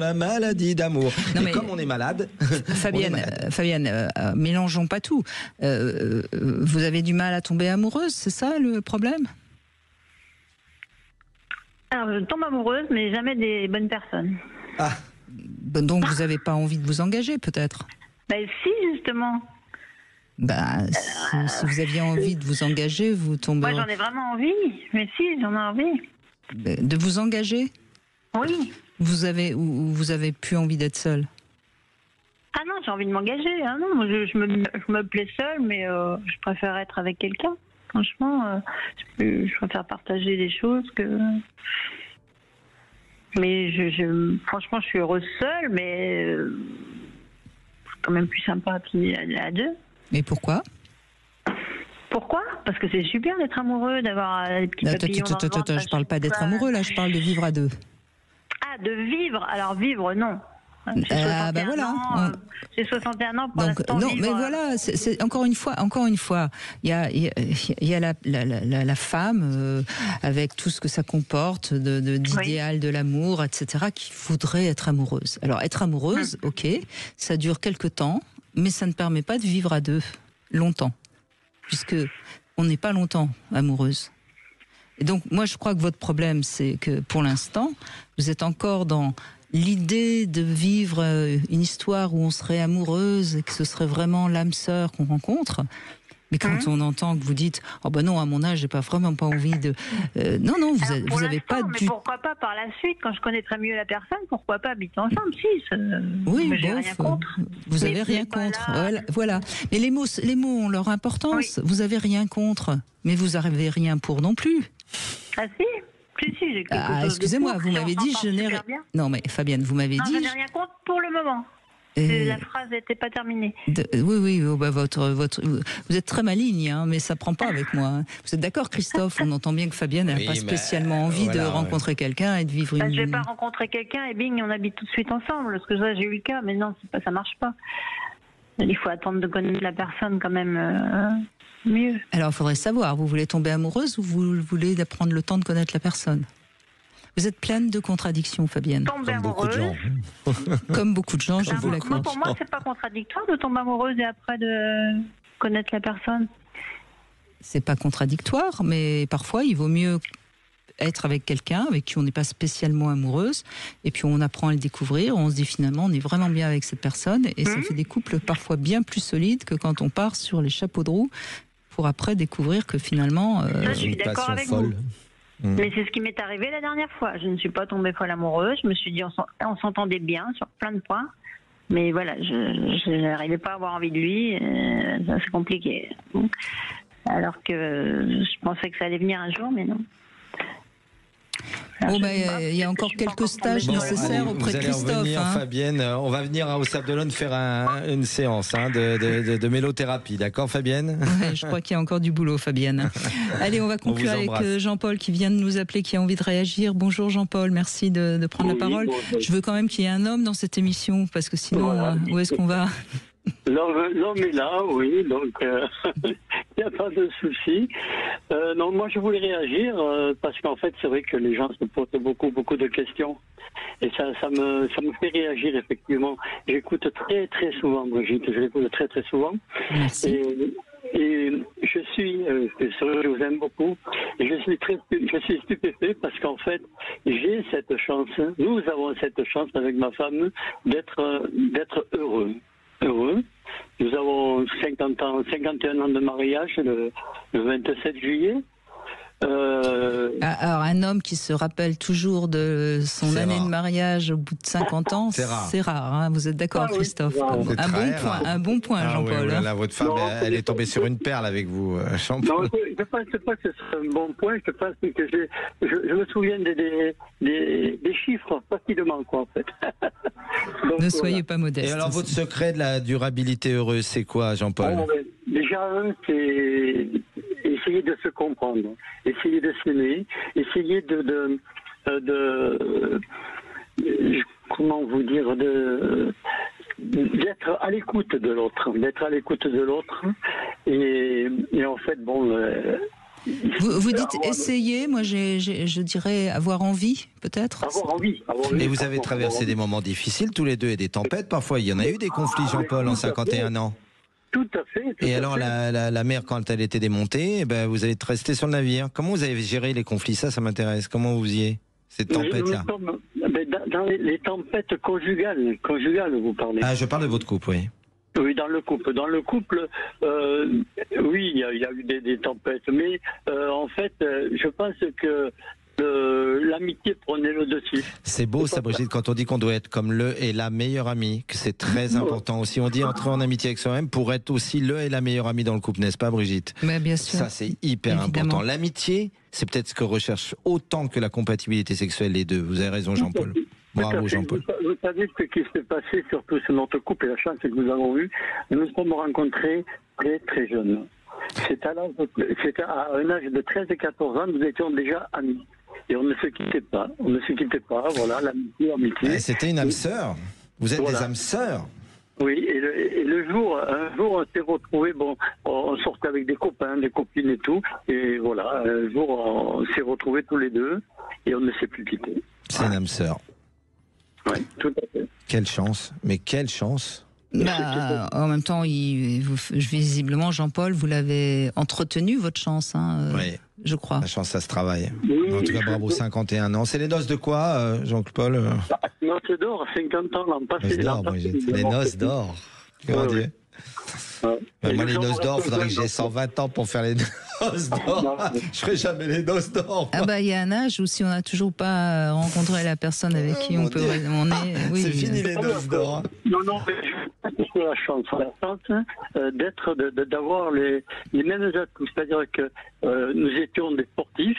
la maladie d'amour. Et comme on est malade, Fabienne, mélangeons pas tout. Vous avez du mal à tomber amoureuse, c'est ça le problème? Alors, je tombe amoureuse, mais jamais des bonnes personnes. Ah. Donc vous n'avez pas envie de vous engager, peut-être? Si, justement. Si vous aviez envie de vous engager, vous tombez... Moi, j'en ai vraiment envie, mais si, j'en ai envie. De vous engager? Oui. Vous avez plus envie d'être seule? Ah non, j'ai envie de m'engager. Ah non, je me plais seule, mais je préfère être avec quelqu'un. Franchement, je préfère partager des choses que... Mais franchement, je suis heureuse seule, mais c'est quand même plus sympa à deux. Mais pourquoi? Pourquoi? Parce que c'est super d'être amoureux, d'avoir des petits papillons dans le ventre. Je parle pas d'être amoureux, là, je parle de vivre à deux. Ah, de vivre? Alors vivre, non. J'ai 61 ans pour l'instant. Non, mais voilà, c'est encore une fois, il y a la femme avec tout ce que ça comporte d'idéal de l'amour, etc., qui voudrait être amoureuse. Alors être amoureuse, ok, ça dure quelque temps, mais ça ne permet pas de vivre à deux longtemps, puisque on n'est pas longtemps amoureuse. Et donc moi je crois que votre problème, c'est que pour l'instant, vous êtes encore dans l'idée de vivre une histoire où on serait amoureuse et que ce serait vraiment l'âme sœur qu'on rencontre. Mais quand on entend que vous dites « Oh ben non, à mon âge, j'ai vraiment pas envie de... » Non, vous avez pas du... Mais pourquoi pas par la suite, quand je connaîtrai mieux la personne, pourquoi pas habiter ensemble? Oui, j'ai rien contre. Vous avez rien contre. Voilà. Mais les mots ont leur importance. Vous avez rien contre, mais vous n'avez rien pour non plus. Ah si? Excusez-moi, vous m'avez dit je n'ai rien. Non mais Fabienne, vous m'avez dit. Je n'ai rien contre pour le moment. La phrase n'était pas terminée. Oui, vous êtes très maligne, hein, mais ça prend pas avec moi. Hein. Vous êtes d'accord, Christophe? On entend bien que Fabienne n'a pas spécialement envie de rencontrer quelqu'un et de vivre une... Je vais pas rencontrer quelqu'un et bing, on habite tout de suite ensemble. Parce que ça, j'ai eu le cas, mais non, ça marche pas. Il faut attendre de connaître la personne quand même mieux. Alors, il faudrait savoir, vous voulez tomber amoureuse ou vous voulez prendre le temps de connaître la personne? Vous êtes pleine de contradictions, Fabienne. Tomber amoureuse. Comme beaucoup de gens, je vous l'accorde. Pour moi, c'est pas contradictoire de tomber amoureuse et après de connaître la personne. C'est pas contradictoire, mais parfois, il vaut mieux être avec quelqu'un avec qui on n'est pas spécialement amoureuse, et puis on apprend à le découvrir, on se dit finalement on est vraiment bien avec cette personne, et ça fait des couples parfois bien plus solides que quand on part sur les chapeaux de roue pour après découvrir que finalement... je suis d'accord avec vous. Mais c'est ce qui m'est arrivé la dernière fois. Je ne suis pas tombée folle amoureuse, je me suis dit on s'entendait bien sur plein de points, mais voilà, je n'arrivais pas à avoir envie de lui, c'est compliqué. Alors que je pensais que ça allait venir un jour, mais non. Il y a encore quelques stages nécessaires auprès de Christophe. Revenir, Fabienne, on va venir au Sable d'Olonne faire une séance de mélothérapie, d'accord Fabienne? Je crois qu'il y a encore du boulot, Fabienne. Allez, on va conclure avec Jean-Paul qui vient de nous appeler, qui a envie de réagir. Bonjour Jean-Paul, merci de prendre la parole. Bonjour. Je veux quand même qu'il y ait un homme dans cette émission, parce que sinon, où est-ce qu'on va? L'homme est là, oui, donc il n'y a pas de souci. Non, moi je voulais réagir parce qu'en fait c'est vrai que les gens se posent beaucoup de questions et ça me fait réagir effectivement. J'écoute très souvent Brigitte, je l'écoute très souvent. Merci. Et je vous aime beaucoup. Et je suis stupéfait parce qu'en fait, j'ai cette chance, nous avons cette chance avec ma femme d'être heureux. Nous avons 51 ans de mariage le 27 juillet. Alors, un homme qui se rappelle toujours de son année de mariage au bout de 50 ans, c'est rare. Hein, vous êtes d'accord, Christophe? Un bon point, Jean-Paul. Oui, là, votre femme, elle est tombée sur une perle avec vous, Jean-Paul. Non, je ne pense pas que c'est un bon point. Je pense que je me souviens des chiffres facilement, quoi, en fait. Donc, ne soyez pas modeste. Et alors, votre secret de la durabilité heureuse, c'est quoi, Jean-Paul? Déjà, c'est essayer de se comprendre, essayer de s'aimer, essayer comment vous dire, d'être à l'écoute de l'autre, et en fait, bon. Vous dites essayer, moi je dirais avoir envie, peut-être. Avoir envie. Et vous avez traversé des moments difficiles tous les deux et des tempêtes parfois. Il y en a eu des conflits, Jean-Paul, en 51 ans. Tout à fait. Et alors la mer, quand elle était démontée, vous avez resté sur le navire. Comment vous avez géré les conflits? Ça m'intéresse. Comment vous faisiez cette tempête-là? Dans les tempêtes conjugales, vous parlez. Ah, je parle de votre couple, oui. Oui, dans le couple, oui, il y a eu des tempêtes, mais en fait, je pense que l'amitié prenait le dessus. C'est beau ça, Brigitte, quand on dit qu'on doit être comme le et la meilleure amie, que c'est très important aussi. On dit entrer en amitié avec soi-même pour être aussi le et la meilleure amie dans le couple, n'est-ce pas, Brigitte? Mais bien sûr. Ça, c'est hyper important. L'amitié, c'est peut-être ce que recherche autant que la compatibilité sexuelle les deux. Vous avez raison, Jean-Paul. Bravo, Jean-Paul. Vous savez ce qui s'est passé, surtout sur notre couple et la chance que nous avons eue. Nous nous sommes rencontrés très, très jeunes. C'était à un âge de 13 et 14 ans, nous étions déjà amis. Et on ne se quittait pas. Voilà, l'amitié. C'était une âme sœur. Vous êtes des âmes sœurs. Oui, et un jour, on s'est retrouvés, on sortait avec des copains, des copines et tout. Et voilà, un jour, on s'est retrouvés tous les deux et on ne s'est plus quittés. C'est une âme sœur. Oui, tout à fait. Quelle chance, mais quelle chance. En même temps, visiblement, Jean-Paul, vous l'avez entretenu, votre chance, oui. Je crois. La chance, ça se travaille. Oui, en tout cas, bravo, 51 ans. C'est les noces de quoi, Jean-Paul? Noces d'or, 50 ans l'an passé. Les noces d'or. Comment dire? Moi, les noces d'or, il faudrait que j'ai 120 ans pour faire les noces d'or. Je ferai jamais les noces d'or. Il y a un âge où si on n'a toujours pas rencontré la personne avec qui on est. Oui, c'est fini les noces d'or. Non, mais j'ai la chance d'avoir les mêmes atouts. C'est-à-dire que nous étions des sportifs.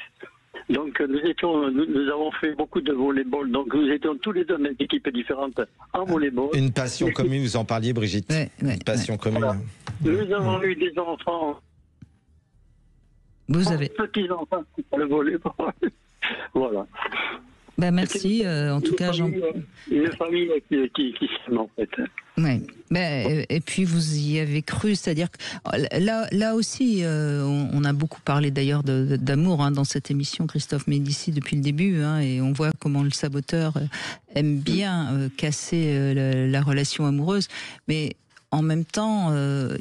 Donc nous avons fait beaucoup de volleyball. Donc nous étions tous les deux dans des équipes différentes en volleyball. Une passion commune, vous en parliez, Brigitte. Une passion commune. Voilà. Nous avons eu des enfants. Vous avez petits-enfants pour le volleyball. Voilà. Merci, en tout cas, Jean. Une famille qui s'aime, en fait. Oui. Et puis vous y avez cru, c'est-à-dire que là aussi, on a beaucoup parlé d'ailleurs d'amour dans cette émission, Christophe Médicis, depuis le début, et on voit comment le saboteur aime bien casser la relation amoureuse, mais en même temps,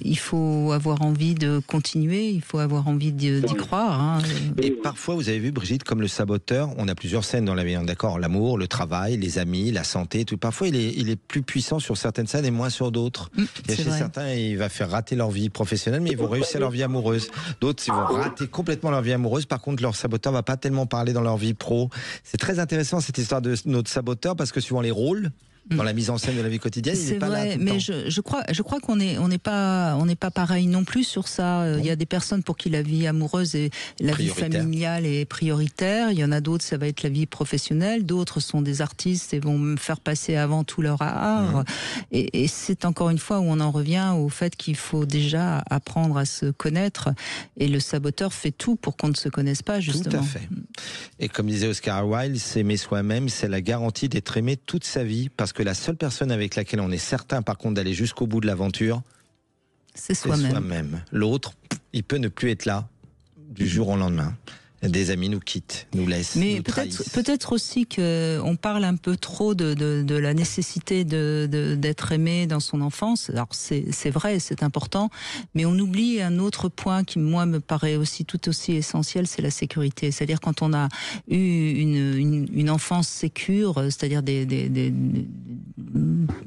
il faut avoir envie de continuer, il faut avoir envie d'y croire. Et parfois, vous avez vu, Brigitte, comme le saboteur, on a plusieurs scènes dans la vie, d'accord, l'amour, le travail, les amis, la santé, tout. Parfois, il est plus puissant sur certaines scènes et moins sur d'autres. Chez certains, il va faire rater leur vie professionnelle, mais ils vont réussir leur vie amoureuse. D'autres, ils vont rater complètement leur vie amoureuse. Par contre, leur saboteur va pas tellement parler dans leur vie pro. C'est très intéressant, cette histoire de notre saboteur, parce que suivant les rôles, dans la mise en scène de la vie quotidienne, il n'est pas là tout le temps. Je crois qu'on n'est pas pareil non plus sur ça. Il y a des personnes pour qui la vie amoureuse et la vie familiale est prioritaire. Il y en a d'autres, ça va être la vie professionnelle. D'autres sont des artistes et vont me faire passer avant tout leur art. Et c'est encore une fois où on en revient au fait qu'il faut déjà apprendre à se connaître. Et le saboteur fait tout pour qu'on ne se connaisse pas, justement. Tout à fait. Et comme disait Oscar Wilde, s'aimer soi-même, c'est la garantie d'être aimé toute sa vie, parce que la seule personne avec laquelle on est certain, par contre, d'aller jusqu'au bout de l'aventure, c'est soi-même. L'autre, il peut ne plus être là du jour au lendemain. Des amis nous quittent, nous laissent, mais nous trahissent. Peut-être aussi qu'on parle un peu trop de la nécessité d'être aimé dans son enfance. Alors c'est vrai, c'est important, mais on oublie un autre point qui, moi, me paraît aussi tout aussi essentiel, c'est la sécurité. C'est-à-dire quand on a eu une enfance sécure, c'est-à-dire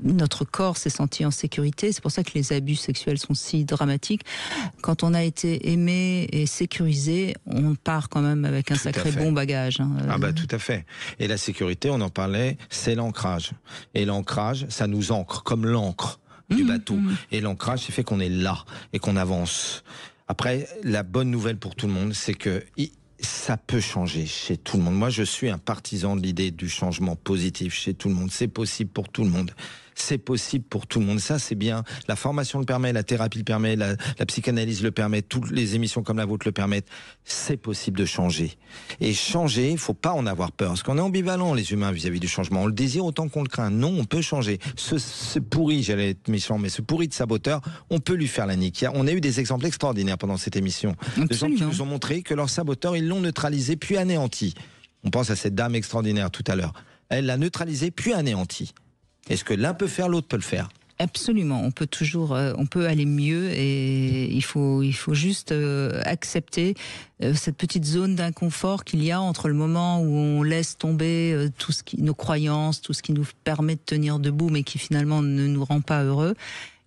notre corps s'est senti en sécurité. C'est pour ça que les abus sexuels sont si dramatiques. Quand on a été aimé et sécurisé, on part quand même avec un sacré bon bagage. Ah bah tout à fait. Et la sécurité, on en parlait, c'est l'ancrage. Et l'ancrage, ça nous ancre, comme l'encre du bateau. Et l'ancrage, c'est fait qu'on est là et qu'on avance. Après, la bonne nouvelle pour tout le monde, c'est que ça peut changer chez tout le monde. Moi, je suis un partisan de l'idée du changement positif chez tout le monde. C'est possible pour tout le monde. C'est possible pour tout le monde. Ça, c'est bien. La formation le permet, la thérapie le permet, la psychanalyse le permet, toutes les émissions comme la vôtre le permettent. C'est possible de changer. Et changer, il faut pas en avoir peur. Parce qu'on est ambivalent, les humains, vis-à-vis du changement. On le désire autant qu'on le craint. Non, on peut changer. Ce pourri, j'allais être méchant, mais ce pourri de saboteur, on peut lui faire la nique. On a eu des exemples extraordinaires pendant cette émission. Des gens qui nous ont montré que leur saboteur, ils l'ont neutralisé puis anéanti. On pense à cette dame extraordinaire tout à l'heure. Elle l'a neutralisé puis anéanti. Est-ce que l'un peut faire, l'autre peut le faire? Absolument, on peut aller mieux et il faut juste accepter cette petite zone d'inconfort qu'il y a entre le moment où on laisse tomber nos croyances, tout ce qui nous permet de tenir debout mais qui finalement ne nous rend pas heureux.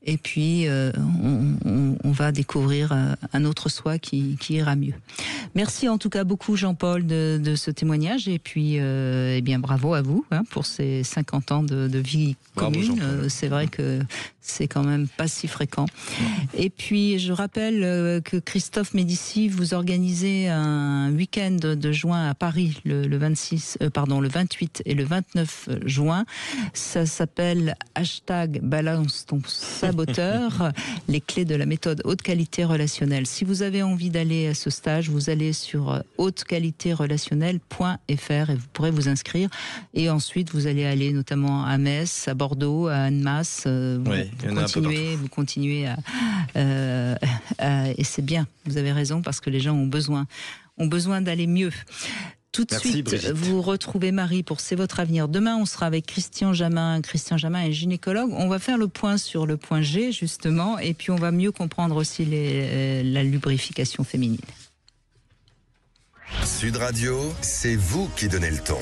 Et puis, on va découvrir un autre soi qui ira mieux. Merci en tout cas beaucoup, Jean-Paul, de ce témoignage. Et puis, eh bien, bravo à vous pour ces 50 ans de vie commune. C'est vrai que c'est quand même pas si fréquent. Et puis, je rappelle que Christophe Médicis, vous organisez un week-end de juin à Paris le 28 et le 29 juin. Ça s'appelle #balance ton saboteur, les clés de la méthode haute qualité relationnelle. Si vous avez envie d'aller à ce stage, vous allez sur hautqualitérelationnelle.fr et vous pourrez vous inscrire. Et ensuite, vous allez aller notamment à Metz, à Bordeaux, à Annemasse. Vous continuez et c'est bien. Vous avez raison parce que les gens ont besoin d'aller mieux. Tout de suite, Brigitte. Vous retrouvez Marie pour C'est votre avenir. Demain, on sera avec Christian Jamin. Christian Jamin est gynécologue. On va faire le point sur le point G, justement, et puis on va mieux comprendre aussi la lubrification féminine. Sud Radio, c'est vous qui donnez le ton.